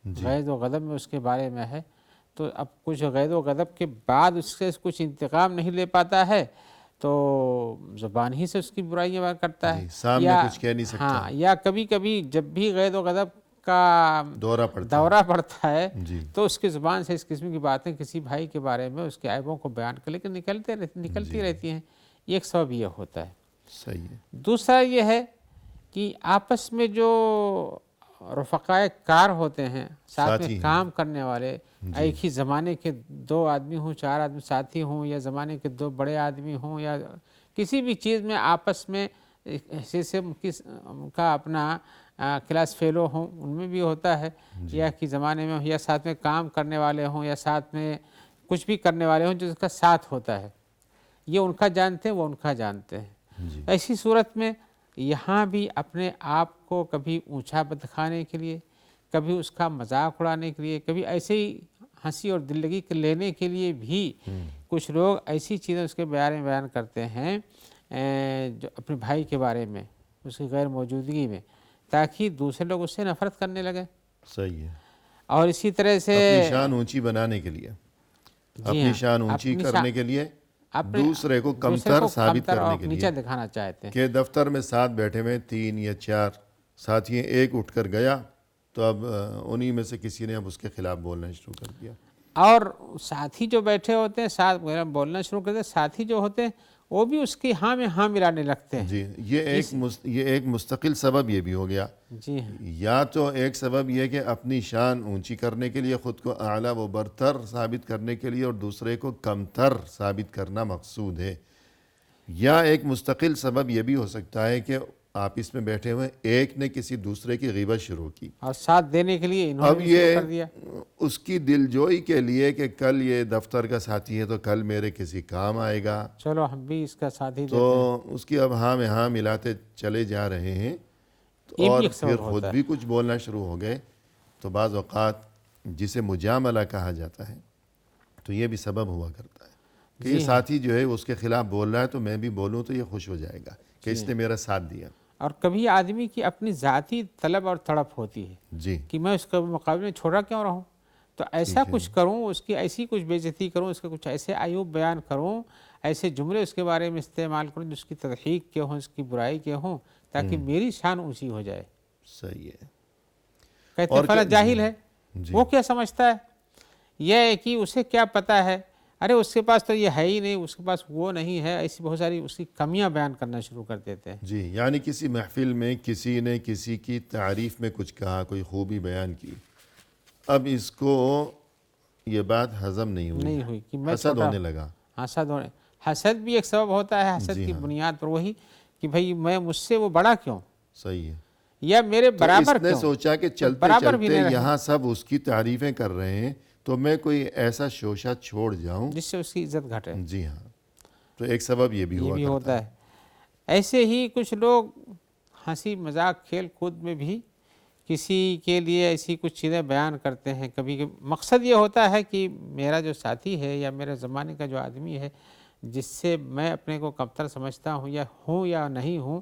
غیظ و غضب میں اس کے بارے میں ہے، تو اب کچھ غیظ و غضب کے بعد اس سے کچھ انتقام نہیں لے پاتا ہے تو زبان ہی سے اس کی برائیاں بیان کرتا ہے، سامنے کچھ کہہ نہیں سکتا. ہاں یا کبھی کبھی جب بھی غیظ و غضب کا دورہ پڑتا ہے تو اس کی زبان سے اس قسم کی باتیں کسی بھائی کے بارے میں اس کے عیبوں کو بیان کر لیکن نکلتی رہتی ہیں. ایک سبب یہ ہوتا ہے. صحیح ہے. دوسرا یہ ہے کہ آپس میں جو رفقائے کار ہوتے ہیں، ساتھ میں کام کرنے والے، ایک ہی زمانے کے دو آدمی ہوں، چار آدمی ساتھی ہوں، یا زمانے کے دو بڑے آدمی ہوں، یا کسی بھی چیز میں آپس میں کا اپنا کلاس فیلو ہوں، ان میں بھی ہوتا ہے، یا کہ زمانے میں یا ساتھ میں کام کرنے والے ہوں، یا ساتھ میں کچھ بھی کرنے والے ہوں جس کا ساتھ ہوتا ہے. یہ ان کا جانتے ہیں، وہ ان کا جانتے ہیں. ایسی صورت میں یہاں بھی اپنے آپ کو کبھی اونچا دکھانے کے لیے، کبھی اس کا مذاق اڑانے کے لیے، کبھی ایسے ہی ہنسی اور دل لگی لینے کے لیے بھی کچھ لوگ ایسی چیزیں اس کے بارے میں بیان کرتے ہیں جو اپنے بھائی کے بارے میں اس کی غیر موجودگی میں، تاکہ دوسرے لوگ اس سے نفرت کرنے لگیں. صحیح ہے. اور اسی طرح سے اپنی شان اونچی بنانے کے لیے، اپنی شان اونچی کرنے کے لیے، دوسرے کو کمتر ثابت کرنے کے نیچا لیے، دکھانا چاہتے ہیں کہ دفتر میں ساتھ بیٹھے ہوئے 3 یا 4 ساتھی، ایک اٹھ کر گیا تو اب انہی میں سے کسی نے اب اس کے خلاف بولنا شروع کر دیا. اور ساتھی جو بیٹھے ہوتے ہیں ساتھ بولنا شروع کرتے ہیں، ساتھی جو ہوتے ہیں وہ بھی اس کی ہاں میں ہاں ملانے لگتے ہیں. جی یہ ایک مستقل سبب یہ بھی ہو گیا. جی ہاں یا تو ایک سبب یہ کہ اپنی شان اونچی کرنے کے لیے، خود کو اعلیٰ و برتر ثابت کرنے کے لیے، اور دوسرے کو کمتر ثابت کرنا مقصود ہے. یا ایک مستقل سبب یہ بھی ہو سکتا ہے کہ آپس میں بیٹھے ہوئے ایک نے کسی دوسرے کی غیبت شروع کی، اور ساتھ دینے کے لیے انہوں اب نے بھی شروع یہ کر دیا. اس کی دلجوئی کے لیے کہ کل یہ دفتر کا ساتھی ہے تو کل میرے کسی کام آئے گا، چلو ہم بھی اس کا ساتھی تو اس کی اب ہاں میں ہاں ملاتے چلے جا رہے ہیں، یہ اور بھی ایک پھر سبب خود ہوتا ہے. بھی کچھ بولنا شروع ہو گئے. تو بعض اوقات جسے مجاملہ کہا جاتا ہے تو یہ بھی سبب ہوا کرتا ہے کہ یہ ساتھی جو ہے اس کے خلاف بول رہا ہے تو میں بھی بولوں تو یہ خوش ہو جائے گا کہ اس نے میرا ساتھ دیا. اور کبھی آدمی کی اپنی ذاتی طلب اور تڑپ ہوتی ہے جی کہ میں اس کے مقابلے میں چھوڑا کیوں رہوں، تو ایسا کچھ کروں، اس کی ایسی کچھ بے عزتی کروں، اس کے کچھ ایسے عیوب بیان کروں، ایسے جملے اس کے بارے میں استعمال کروں جس کی تضحیق کے ہوں، اس کی برائی کے ہوں، تاکہ میری شان اونچی ہو جائے. صحیح ہے. کہتے ہیں فلاں جاہل ہے، وہ کیا سمجھتا ہے، یہ ہے کہ اسے کیا پتہ ہے، ارے اس کے پاس تو یہ ہے ہی نہیں، اس کے پاس وہ نہیں ہے، ایسی بہت ساری اس کی کمیاں بیان کرنا شروع کر دیتے ہیں. جی یعنی کسی محفل میں کسی نے کسی کی تعریف میں کچھ کہا، کوئی خوبی بیان کی، اب اس کو یہ بات ہضم نہیں ہوئی کہ میں حسد ہونے لگا. حسد بھی ایک سبب ہوتا ہے. حسد کی بنیاد پر وہی کہ بھئی میں مجھ سے وہ بڑا کیوں، صحیح ہے. یا میرے برابر اس نے کیوں، سوچا کہ چلتے برابر بھی چلتے نہیں رہے یہاں سب اس کی تعریفیں کر رہے ہیں تو میں کوئی ایسا شوشہ چھوڑ جاؤں. جس سے اس کی عزت گھٹے. جی ہاں، تو ایک سبب یہ بھی ہوا کرتا ہوتا ہے. ایسے ہی کچھ لوگ ہنسی مذاق کھیل کود میں بھی کسی کے لیے ایسی کچھ چیزیں بیان کرتے ہیں. کبھی مقصد یہ ہوتا ہے کہ میرا جو ساتھی ہے یا میرے زمانے کا جو آدمی ہے جس سے میں اپنے کو کمتر سمجھتا ہوں یا نہیں ہوں،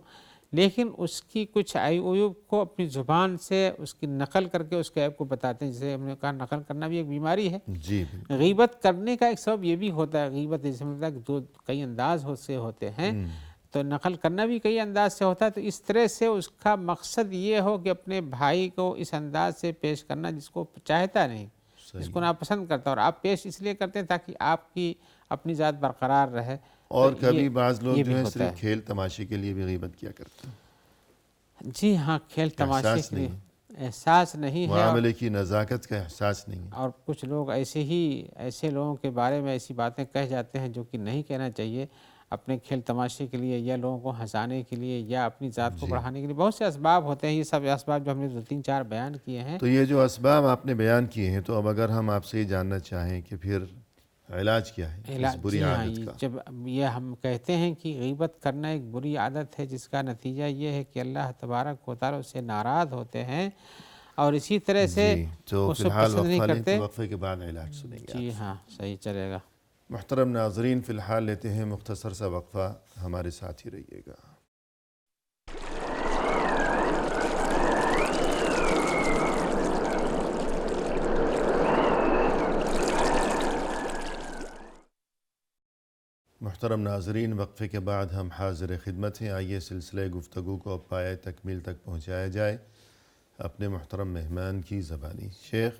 لیکن اس کی کچھ عیوب کو اپنی زبان سے اس کی نقل کر کے اس کے عیب کو بتاتے ہیں. جسے ہم نے کہا نقل کرنا بھی ایک بیماری ہے. جی غیبت کرنے کا ایک سبب یہ بھی ہوتا ہے. غیبت جیسے مطلب کہ کئی انداز سے ہوتے ہیں، تو نقل کرنا بھی کئی انداز سے ہوتا ہے. تو اس طرح سے اس کا مقصد یہ ہو کہ اپنے بھائی کو اس انداز سے پیش کرنا جس کو چاہتا نہیں، جس کو ناپسند کرتا، اور آپ پیش اس لیے کرتے ہیں تاکہ آپ کی اپنی ذات برقرار رہے. اور کبھی بعض لوگ جو ہے صرف کھیل تماشے کے لیے بھی غیبت کیا کرتے ہیں. جی ہاں، کھیل تماشے کے لیے احساس نہیں ہے، معاملے کی نزاکت کا احساس نہیں ہے. اور کچھ لوگ ایسے لوگوں کے بارے میں ایسی باتیں کہہ جاتے ہیں جو کہ نہیں کہنا چاہیے، اپنے کھیل تماشے کے لیے یا لوگوں کو ہنسانے کے لیے یا اپنی ذات کو بڑھانے کے لیے. بہت سے اسباب ہوتے ہیں. یہ سب اسباب جو ہم نے 2-3-4 بیان کیے ہیں. تو یہ جو اسباب آپ نے بیان کیے ہیں، تو اب اگر ہم آپ سے یہ جاننا چاہیں کہ پھر علاج کیا ہے اس بری عادت کا؟ جب یہ ہم کہتے ہیں کہ غیبت کرنا ایک بری عادت ہے جس کا نتیجہ یہ ہے کہ اللہ تبارک و تعالیٰ اس سے ناراض ہوتے ہیں، اور اسی طرح سے تو اس فی کو الحال پسند نہیں وقفہ لیں، کرتے. تو وقفے کے بعد علاج سنیں گے. جی ہاں صحیح چلے گا. محترم ناظرین، فی الحال لیتے ہیں مختصر سا وقفہ، ہمارے ساتھ ہی رہیے گا. محترم ناظرین، وقفے کے بعد ہم حاضر خدمت ہیں. آئیے سلسلہ گفتگو کو پایہ تکمیل تک پہنچایا جائے اپنے محترم مہمان کی زبانی. شیخ،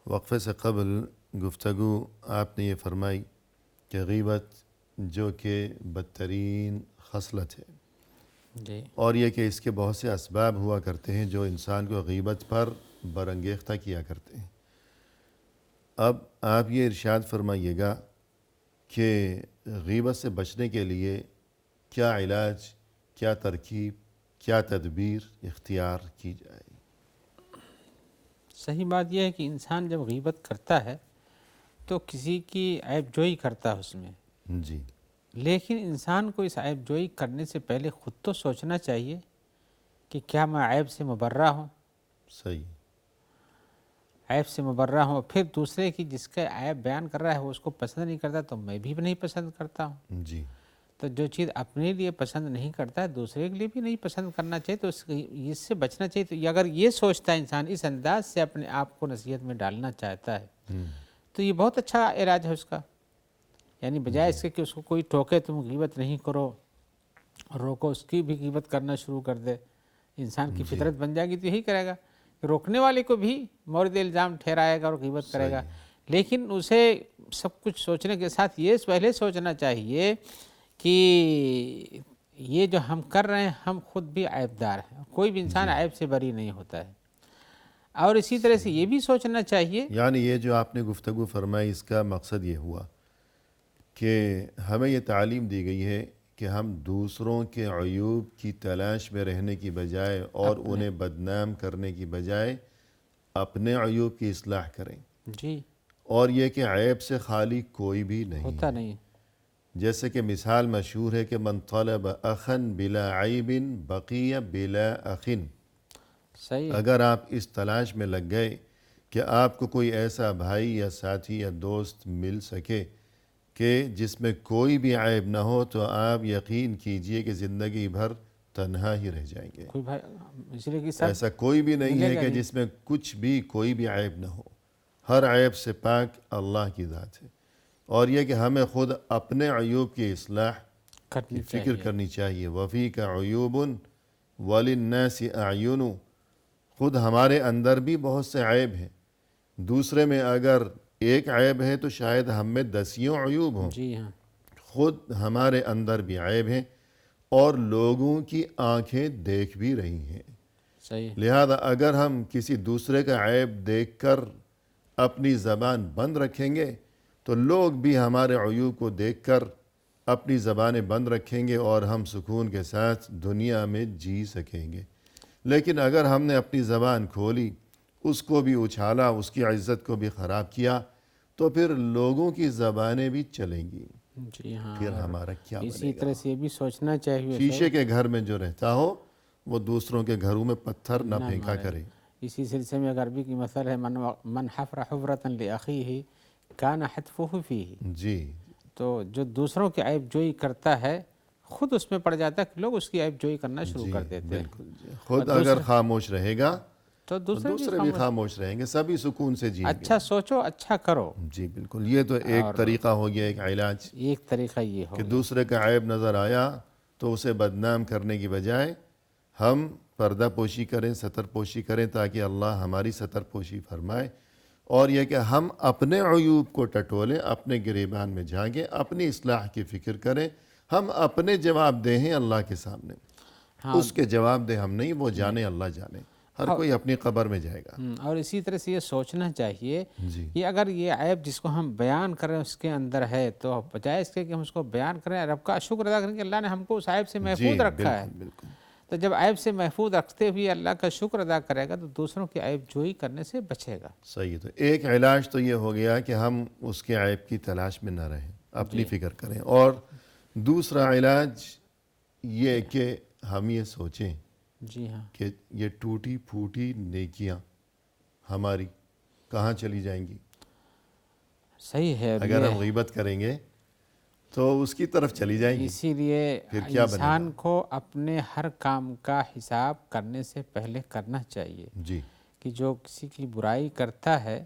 وقفے سے قبل گفتگو آپ نے یہ فرمائی کہ غیبت جو کہ بدترین خصلت ہے، جی، اور یہ کہ اس کے بہت سے اسباب ہوا کرتے ہیں جو انسان کو غیبت پر برانگیختہ کیا کرتے ہیں. اب آپ یہ ارشاد فرمائیے گا کہ غیبت سے بچنے کے لیے کیا علاج، کیا ترکیب، کیا تدبیر اختیار کی جائے؟ صحیح بات یہ ہے کہ انسان جب غیبت کرتا ہے تو کسی کی عیب جوئی کرتا ہے اس میں. جی، لیکن انسان کو اس عیب جوئی کرنے سے پہلے خود تو سوچنا چاہیے کہ کیا میں عیب سے مبرہ ہوں. صحیح. عیب سے مبرہ ہوں. پھر دوسرے کی جس کا عیب بیان کر رہا ہے وہ اس کو پسند نہیں کرتا تو میں بھی نہیں پسند کرتا ہوں. جی، تو جو چیز اپنے لیے پسند نہیں کرتا ہے دوسرے کے لیے بھی نہیں پسند کرنا چاہیے. تو اس سے بچنا چاہیے. تو اگر یہ سوچتا ہے انسان، اس انداز سے اپنے آپ کو نصیحت میں ڈالنا چاہتا ہے، تو یہ بہت اچھا علاج ہے اس کا. یعنی بجائے اس کے کہ اس کو کوئی ٹوکے تم غیبت نہیں کرو، روکو، اس کی بھی غیبت کرنا شروع کر دے. انسان کی فطرت بن جائے گی تو یہی کرے گا، روکنے والے کو بھی مورد الزام ٹھہرائے گا اور غیبت کرے گا. لیکن اسے سب کچھ سوچنے کے ساتھ یہ پہلے سوچنا چاہیے کہ یہ جو ہم کر رہے ہیں ہم خود بھی عیبدار ہیں، کوئی بھی انسان عیب سے بری نہیں ہوتا ہے. اور اسی طرح سے یہ بھی سوچنا چاہیے. یعنی یہ جو آپ نے گفتگو فرمائی اس کا مقصد یہ ہوا کہ ہمیں یہ تعلیم دی گئی ہے کہ ہم دوسروں کے عیوب کی تلاش میں رہنے کی بجائے اور انہیں بدنام کرنے کی بجائے اپنے عیوب کی اصلاح کریں. جی اور یہ کہ عیب سے خالی کوئی بھی نہیں ہوتا نہیں. جیسے کہ مثال مشہور ہے کہ من طلب اخا بلا عیب بقی بلا اخ. صحیح. اگر آپ اس تلاش میں لگ گئے کہ آپ کو کوئی ایسا بھائی یا ساتھی یا دوست مل سکے کہ جس میں کوئی بھی عیب نہ ہو تو آپ یقین کیجئے کہ زندگی بھر تنہا ہی رہ جائیں گے. کوئی بھائی اس لیے کہ سب ایسا کوئی بھی نہیں ہے ملے گا کہ نہیں. جس میں کچھ بھی کوئی بھی عیب نہ ہو. ہر عیب سے پاک اللہ کی ذات ہے. اور یہ کہ ہمیں خود اپنے عیوب کی اصلاح کرنی کی فکر چاہیے. کرنی چاہیے. وفیک عیوب وللناس اعین. خود ہمارے اندر بھی بہت سے عیب ہیں. دوسرے میں اگر ایک عیب ہے تو شاید ہم میں 10 عیوب ہوں. جی ہاں. خود ہمارے اندر بھی عیب ہیں اور لوگوں کی آنکھیں دیکھ بھی رہی ہیں. صحیح. لہذا اگر ہم کسی دوسرے کا عیب دیکھ کر اپنی زبان بند رکھیں گے تو لوگ بھی ہمارے عیوب کو دیکھ کر اپنی زبانیں بند رکھیں گے اور ہم سکون کے ساتھ دنیا میں جی سکیں گے. لیکن اگر ہم نے اپنی زبان کھولی، اس کو بھی اچھالا، اس کی عزت کو بھی خراب کیا تو پھر لوگوں کی زبانیں بھی چلیں گی. جی ہاں. پھر ہمارا کیا اسی بنے گا؟ طرح سے یہ بھی سوچنا چاہیے شیشے کے گھر میں جو رہتا ہو وہ دوسروں کے گھروں میں پتھر نہ پھینکا کرے. اسی سلسلے میں عربی کی مثل ہے من حفر حفرة لأخیہ کان حتفہ فیہ. جی تو جو دوسروں کی عیب جوئی کرتا ہے خود اس میں پڑ جاتا ہے کہ لوگ اس کی عیب جوئی کرنا شروع کر دیتے ہیں. بالکل جی. خود اگر خاموش رہے گا تو تو دوسرے دوسرے بھی خاموش رہیں گے، سبھی سکون سے جئیں گے. اچھا سوچو اچھا کرو. جی بالکل. یہ تو ایک طریقہ ہو گیا، ایک علاج ایک طریقہ یہ ہو کہ دوسرے کا عیب نظر آیا تو اسے بدنام کرنے کی بجائے ہم پردہ پوشی کریں، ستر پوشی کریں تاکہ اللہ ہماری ستر پوشی فرمائے. اور یہ کہ ہم اپنے عیوب کو ٹٹولیں، اپنے گریبان میں جھانکیں، اپنی اصلاح کی فکر کریں. ہم اپنے جواب دہ ہیں اللہ کے سامنے. اس کے جواب دہ ہم نہیں، وہ جانے اللہ جانے. ہر کوئی اپنی قبر میں جائے گا. اور اسی طرح سے یہ سوچنا چاہیے جی کہ اگر یہ عیب جس کو ہم بیان کریں اس کے اندر ہے تو بجائے اس کے کہ ہم اس کو بیان کریں، رب کا شکر ادا کریں کہ اللہ نے ہم کو اس عیب سے محفوظ رکھا ہے. بالکل. تو جب عیب سے محفوظ رکھتے ہوئے اللہ کا شکر ادا کرے گا تو دوسروں کی عیب جوئی کرنے سے بچے گا. صحیح. تو ایک علاج تو یہ ہو گیا کہ ہم اس کے عیب کی تلاش میں نہ رہیں، اپنی فکر کریں. اور دوسرا علاج یہ کہ ہم یہ سوچیں جی ہاں. کہ یہ ٹوٹی پھوٹی نیکیاں ہماری کہاں چلی جائیں گی. صحیح ہے. اگر ہم غیبت کریں گے تو اس کی طرف چلی جائیں گی. اسی لیے پھر کیا بنے گا؟ انسان کو اپنے ہر کام کا حساب کرنے سے پہلے کرنا چاہیے جی کہ جو کسی کی برائی کرتا ہے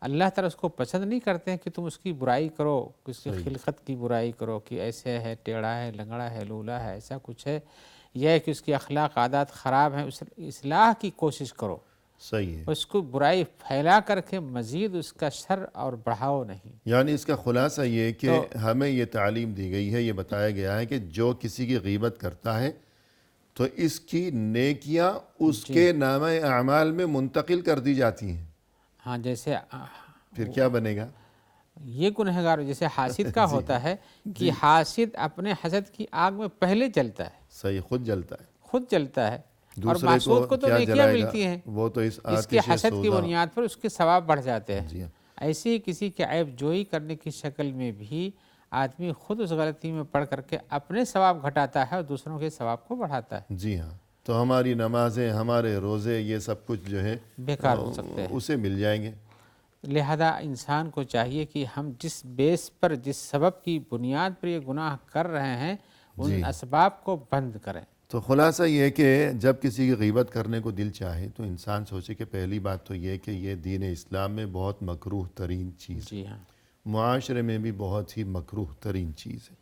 اللہ تعالیٰ اس کو پسند نہیں کرتے ہیں کہ تم اس کی برائی کرو، اس کی خلقت کی برائی کرو کہ ایسے ہے، ٹیڑھا ہے، لنگڑا ہے، لولا ہے، ایسا کچھ ہے. یہ ہے کہ اس کی اخلاق عادات خراب ہیں، اس اصلاح کی کوشش کرو. صحیح ہے. اس کو برائی پھیلا کر کے مزید اس کا شر اور بڑھاؤ نہیں. یعنی اس کا خلاصہ یہ کہ ہمیں یہ تعلیم دی گئی ہے، یہ بتایا گیا ہے کہ جو کسی کی غیبت کرتا ہے تو اس کی نیکیاں اس کے نامہ اعمال میں منتقل کر دی جاتی ہیں. ہاں جیسے پھر کیا بنے گا؟ یہ گنہگار جیسے حاسد کا ہوتا ہے کہ حاسد اپنے حسد کی آگ میں پہلے جلتا ہے. صحیح. خود جلتا ہے. خود جلتا ہے. اور دوسرے محسود کو تو کیا نیکیاں جلائے گا؟ ملتی ہیں، وہ تو اس کے حسد کی بنیاد پر اس کے ثواب بڑھ جاتے ہیں. جی ہاں. ایسے ہی کسی کے عیب جوئی کرنے کی شکل میں بھی آدمی خود اس غلطی میں پڑ کر کے اپنے ثواب گھٹاتا ہے اور دوسروں کے ثواب کو بڑھاتا ہے. جی ہاں. تو ہماری نمازیں، ہمارے روزے، یہ سب کچھ جو ہے بیکار ہو سکتے ہیں. اسے مل جائیں گے. لہذا انسان کو چاہیے کہ ہم جس بیس پر، جس سبب کی بنیاد پر یہ گناہ کر رہے ہیں ان اسباب کو بند کریں. تو خلاصہ یہ کہ جب کسی کی غیبت کرنے کو دل چاہے تو انسان سوچے کہ پہلی بات تو یہ کہ یہ دین اسلام میں بہت مکروہ ترین چیز ہے. جی ہاں. معاشرے میں بھی بہت ہی مکروہ ترین چیز ہے.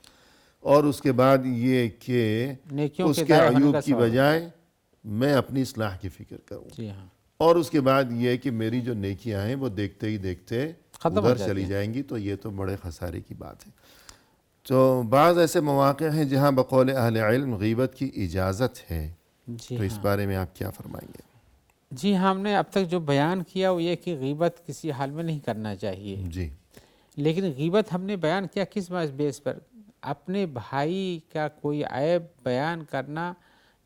اور اس کے بعد یہ کہ اس کے عیوب کی بجائے میں اپنی اصلاح کی فکر کروں. جی ہاں. اور اس کے بعد یہ کہ میری جو نیکیاں ہیں وہ دیکھتے ہی دیکھتے ادھر چلی جائیں گی تو یہ تو بڑے خسارے کی بات ہے۔ تو بعض ایسے مواقع ہیں جہاں بقول اہل علم غیبت کی اجازت ہے، جی تو اس بارے میں آپ کیا فرمائیں گے؟ جی ہم نے اب تک جو بیان کیا وہ یہ کہ غیبت کسی حال میں نہیں کرنا چاہیے، جی لیکن غیبت ہم نے بیان کیا کس بیس پر؟ اپنے بھائی کا کوئی عیب بیان کرنا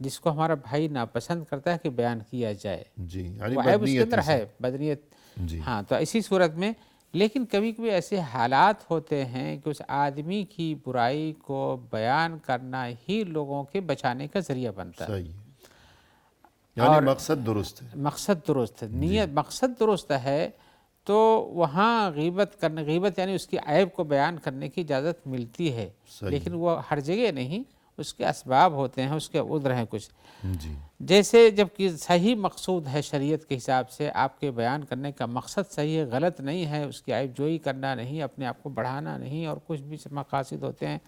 جس کو ہمارا بھائی ناپسند کرتا ہے کہ بیان کیا جائے، جی، یعنی وہ عیب اس کے اندر بدنیتی سے۔ ہے، بدنیت۔ جی ہاں، تو اسی صورت میں لیکن کبھی کبھی ایسے حالات ہوتے ہیں کہ اس آدمی کی برائی کو بیان کرنا ہی لوگوں کے بچانے کا ذریعہ بنتا ہے، صحیح ہے، یعنی اور مقصد درست ہے۔ مقصد درست ہے، جی نیت مقصد درست ہے، تو وہاں غیبت یعنی اس کی عیب کو بیان کرنے کی اجازت ملتی ہے، صحیح لیکن وہ ہر جگہ نہیں، اس کے اسباب ہوتے ہیں، اس کے عذر ہیں کچھ، جی جیسے جب کہ صحیح مقصود ہے شریعت کے حساب سے، آپ کے بیان کرنے کا مقصد صحیح ہے، غلط نہیں ہے، اس کی عیب جوئی کرنا نہیں، اپنے آپ کو بڑھانا نہیں، اور کچھ بھی مقاصد ہوتے ہیں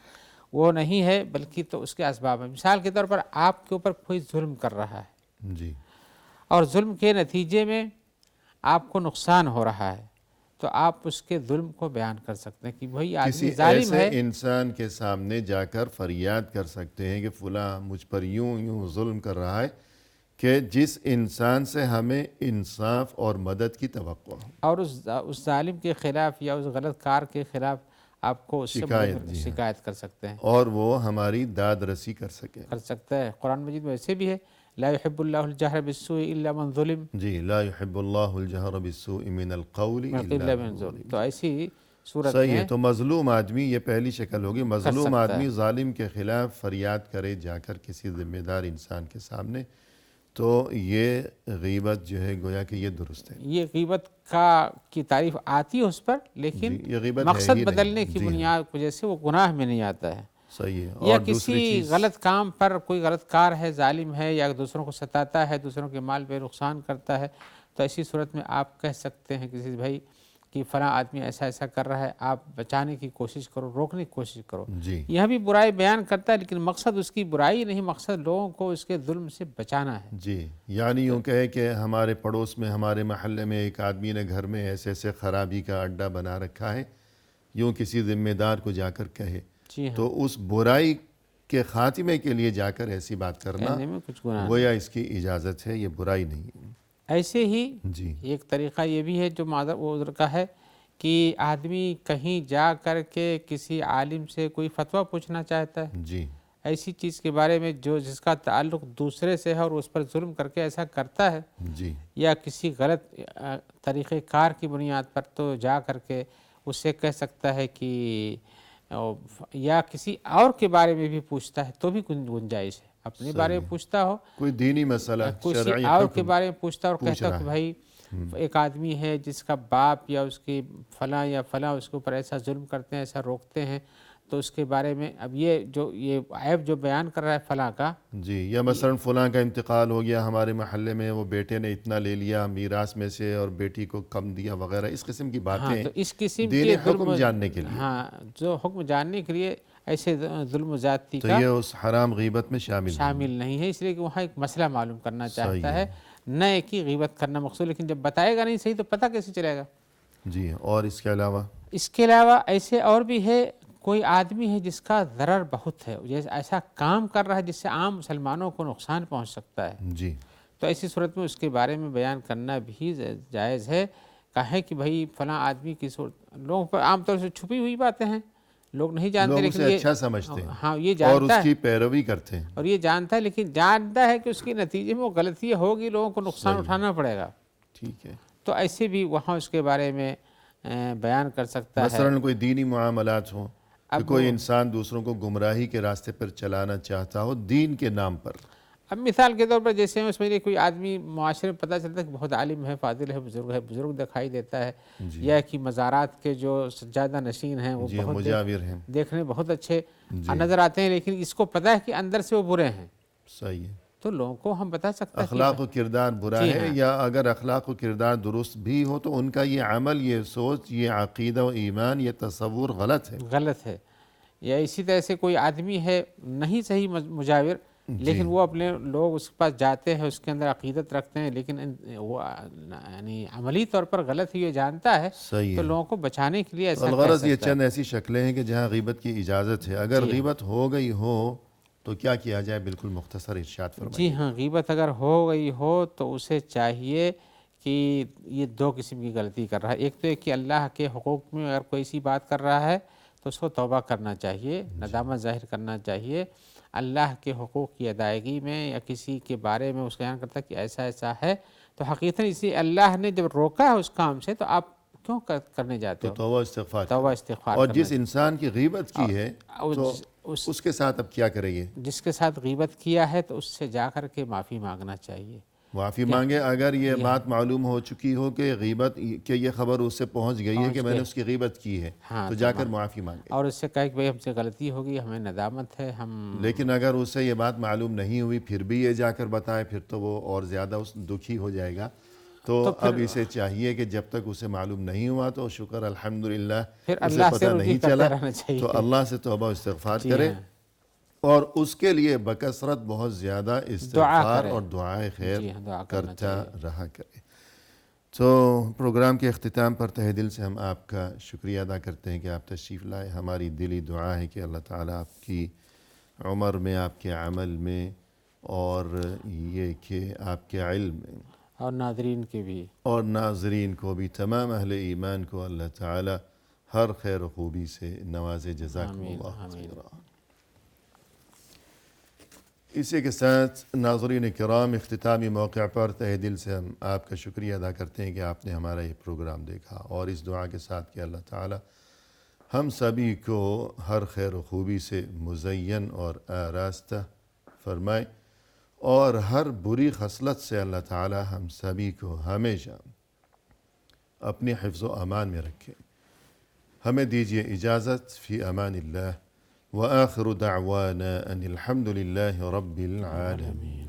وہ نہیں ہے، بلکہ تو اس کے اسباب ہیں۔ مثال کے طور پر آپ کے اوپر کوئی ظلم کر رہا ہے جی اور ظلم کے نتیجے میں آپ کو نقصان ہو رہا ہے، تو آپ اس کے ظلم کو بیان کر سکتے ہیں کہ وہی آدمی کسی ظالم ایسے ہے۔ انسان کے سامنے جا کر فریاد کر سکتے ہیں کہ فلاں مجھ پر یوں ظلم کر رہا ہے، کہ جس انسان سے ہمیں انصاف اور مدد کی توقع ہو۔ اور اس ظالم کے خلاف یا اس غلط کار کے خلاف آپ کو اس سے شکایت، جی ہاں، شکایت کر سکتے ہیں، اور وہ ہماری داد رسی کر سکے۔ کر سکتا ہے۔ قرآن مجید میں ایسے بھی ہے، لا يحب اللہ الجہر بالسوء الا من ظلم، جی، لا يحب اللہ الجہر بالسوء من القول الا من ظلم۔ تو ایسی صورت صحیح ہے، میں تو مظلوم آدمی، یہ پہلی شکل ہوگی، مظلوم سکتا ہے۔ آدمی ظالم کے خلاف فریاد کرے جا کر کسی ذمہ دار انسان کے سامنے، تو یہ غیبت جو ہے گویا کہ یہ درست ہے۔ یہ غیبت کی تعریف آتی ہے اس پر، لیکن جی، یہ غیبت ہے مقصد ہی نہیں۔ بدلنے کی جی ہاں، بنیاد کی وجہ سے وہ گناہ میں نہیں آتا ہے، صحیح ہے۔ یا اور دوسری کسی چیز، غلط کام پر کوئی غلط کار ہے، ظالم ہے، یا دوسروں کو ستاتا ہے، دوسروں کے مال پہ نقصان کرتا ہے، تو ایسی صورت میں آپ کہہ سکتے ہیں کسی بھائی کہ فلاں آدمی ایسا ایسا کر رہا ہے، آپ بچانے کی کوشش کرو، روکنے کی کوشش کرو۔ جی یہ بھی برائی بیان کرتا ہے، لیکن مقصد اس کی برائی نہیں، مقصد لوگوں کو اس کے ظلم سے بچانا ہے۔ جی، یعنی یوں کہے کہ ہمارے پڑوس میں، ہمارے محلے میں ایک آدمی نے گھر میں ایسے ایسے خرابی کا اڈا بنا رکھا ہے، یوں کسی ذمہ دار کو جا کر کہے، جی ہاں، تو اس برائی کے خاتمے کے لیے جا کر ایسی بات کرنا کہنے میں کچھ گناہ نہیں۔ گویا اس کی اجازت ہے، یہ برائی نہیں ہے۔ ایسے ہی جی ایک طریقہ یہ بھی ہے جو عذر کا ہے کہ آدمی کہیں جا کر کے کسی عالم سے کوئی فتویٰ پوچھنا چاہتا ہے، جی ایسی چیز کے بارے میں جس کا تعلق دوسرے سے ہے اور اس پر ظلم کر کے ایسا کرتا ہے، جی یا کسی غلط طریقہ کار کی بنیاد پر، تو جا کر کے اس سے کہہ سکتا ہے کہ یا کسی اور کے بارے میں بھی پوچھتا ہے تو بھی گنجائش ہے، اپنے بارے میں پوچھتا ہو، کوئی دینی مسئلہ، کسی شرعی اور کے حکم بارے میں پوچھتا اور پوچھ کہتا رہا کہ ہے۔ بھائی ایک آدمی ہے جس کا باپ یا اس کی فلاں یا فلاں اس کے اوپر ایسا ظلم کرتے ہیں، ایسا روکتے ہیں، تو اس کے بارے میں اب یہ عیب جو بیان کر رہا ہے فلاں کا، جی، یا مثلا فلاں کا انتقال ہو گیا ہمارے محلے میں، وہ بیٹے نے اتنا لے لیا میراث میں سے اور بیٹی کو کم دیا وغیرہ، اس قسم کی ہاں، باتیں تو اس قسم دینی کے حکم جاننے کے لیے، ہاں، جو حکم جاننے کے لیے ایسے ظلم و زیادتی تو کا یہ اس حرام غیبت میں شامل نہیں ہے، اس لیے کہ وہاں ایک مسئلہ معلوم کرنا صحیح چاہتا ہے، نہ کہ غیبت کرنا مقصود، لیکن جب بتائے گا نہیں صحیح تو پتہ کیسے چلے گا؟ جی، اور اس کے علاوہ اس کے علاوہ ایسے اور بھی ہے، کوئی آدمی ہے جس کا ضرر بہت ہے، جیسے ایسا کام کر رہا ہے جس سے عام مسلمانوں کو نقصان پہنچ سکتا ہے، جی تو ایسی صورت میں اس کے بارے میں بیان کرنا بھی جائز ہے، کہیں کہ بھائی فلاں آدمی کی صورت، لوگوں پر عام طور سے چھپی ہوئی باتیں ہیں، لوگ نہیں جانتے، لوگ لیکن اسے یہ اچھا سمجھتے ہیں ہاں یہ اور اس جانتا ہے، کی پیروی کرتے ہیں۔ اور یہ جانتا ہے، لیکن جانتا ہے کہ اس کے نتیجے میں وہ غلطی ہوگی، لوگوں کو نقصان صحیح، اٹھانا پڑے گا، ٹھیک ہے۔ تو ایسے بھی وہاں اس کے بارے میں بیان کر سکتا ہے۔ مثلا کوئی دینی معاملات ہوں کہ اب کوئی انسان دوسروں کو گمراہی کے راستے پر چلانا چاہتا ہو دین کے نام پر، اب مثال کے طور پر جیسے اس میں کوئی آدمی معاشرے میں پتہ چلتا ہے کہ بہت عالم ہے، فاضل ہے، بزرگ دکھائی دیتا ہے، یا کہ مزارات کے جو سجادہ نشین ہیں وہ جی بہت مجاور ہیں، دیکھنے بہت اچھے جی نظر آتے ہیں، لیکن اس کو پتہ ہے کہ اندر سے وہ برے ہیں، صحیح ہے۔ تو لوگوں کو ہم بتا سکتے ہیں اخلاق و کردار برا جی ہے، ہاں، یا اگر اخلاق و کردار درست بھی ہو تو ان کا یہ عمل، یہ سوچ، یہ عقیدہ و ایمان، یہ تصور غلط ہے۔ غلط ہے، یا اسی طرح سے کوئی آدمی ہے نہیں صحیح مجاور، لیکن وہ اپنے لوگ اس کے پاس جاتے ہیں، اس کے اندر عقیدت رکھتے ہیں، لیکن وہ یعنی عملی طور پر غلط ہی یہ جانتا ہے، صحیح تو ہے. لوگوں کو بچانے کے لیے تو ایسا کہہ الغرض یہ سکتا ہے. چند ایسی شکلیں ہیں کہ جہاں غیبت کی اجازت ہے. اگر غیبت ہو گئی ہو تو کیا کیا جائے؟ بالکل مختصر ارشاد فرمائیے. جی ہاں، غیبت اگر ہو گئی ہو تو اسے چاہیے کہ یہ دو قسم کی غلطی کر رہا ہے. ایک تو یہ کہ اللہ کے حقوق میں اگر کوئی سی بات کر رہا ہے تو اس کو توبہ کرنا چاہیے، ندامت ظاہر کرنا چاہیے. اللہ کے حقوق کی ادائیگی میں یا کسی کے بارے میں اس کا بیان کرتا ہے کہ ایسا ایسا ہے، تو حقیقتاً اسی اللہ نے جب روکا ہے اس کام سے تو آپ کیوں کرنے جاتے تو ہو؟ توبہ استغفار توبہ کریں. استغفار اور کرنا جس انسان کی غیبت کی ہے تو اس اس کے ساتھ اب کیا کریں گے؟ جس کے ساتھ غیبت کیا ہے تو اس سے جا کر کے معافی مانگنا چاہیے. معافی مانگے. اگر یہ بات معلوم ہو چکی ہو کہ غیبت کہ یہ خبر اس سے پہنچ گئی ہے کہ میں نے اس کی غیبت کی ہے، تو جا کر معافی مانگے. اور اس سے کہے کہ بھئی ہم سے غلطی ہوگی، ہمیں ندامت ہے. لیکن اگر اس سے یہ بات معلوم نہیں ہوئی پھر بھی یہ جا کر بتائے، پھر تو وہ اور زیادہ دکھی ہو جائے گا. تو اب اسے چاہیے کہ جب تک اسے معلوم نہیں ہوا تو شکر الحمدللہ پھر اسے اللہ سے پتہ رجوع نہیں کرتے چلا، رہنا چاہیے. تو اللہ سے توبہ استغفار کرے اور اس کے لیے بکثرت بہت زیادہ استغفار اور دعائے خیر کرتا رہا کرے. تو پروگرام کے اختتام پر تہہ دل سے ہم آپ کا شکریہ ادا کرتے ہیں کہ آپ تشریف لائے. ہماری دلی دعا ہے کہ اللہ تعالیٰ آپ کی عمر میں، آپ کے عمل میں اور یہ کہ آپ کے علم میں اور ناظرین کے بھی اور ناظرین کو بھی، تمام اہل ایمان کو اللہ تعالیٰ ہر خیر و خوبی سے نوازے. جزاکم اللہ خیرا. اسی کے ساتھ ناظرین کرام، اختتامی موقع پر تہہ دل سے ہم آپ کا شکریہ ادا کرتے ہیں کہ آپ نے ہمارا یہ پروگرام دیکھا، اور اس دعا کے ساتھ کہ اللہ تعالیٰ ہم سبھی کو ہر خیر و خوبی سے مزین اور آراستہ فرمائے، اور ہر بری خصلت سے اللہ تعالیٰ ہم سبھی کو ہمیشہ اپنے حفظ و امان میں رکھے. ہمیں دیجیے اجازت. فی امان اللہ. وآخر دعوانا ان الحمد للہ رب العالمین.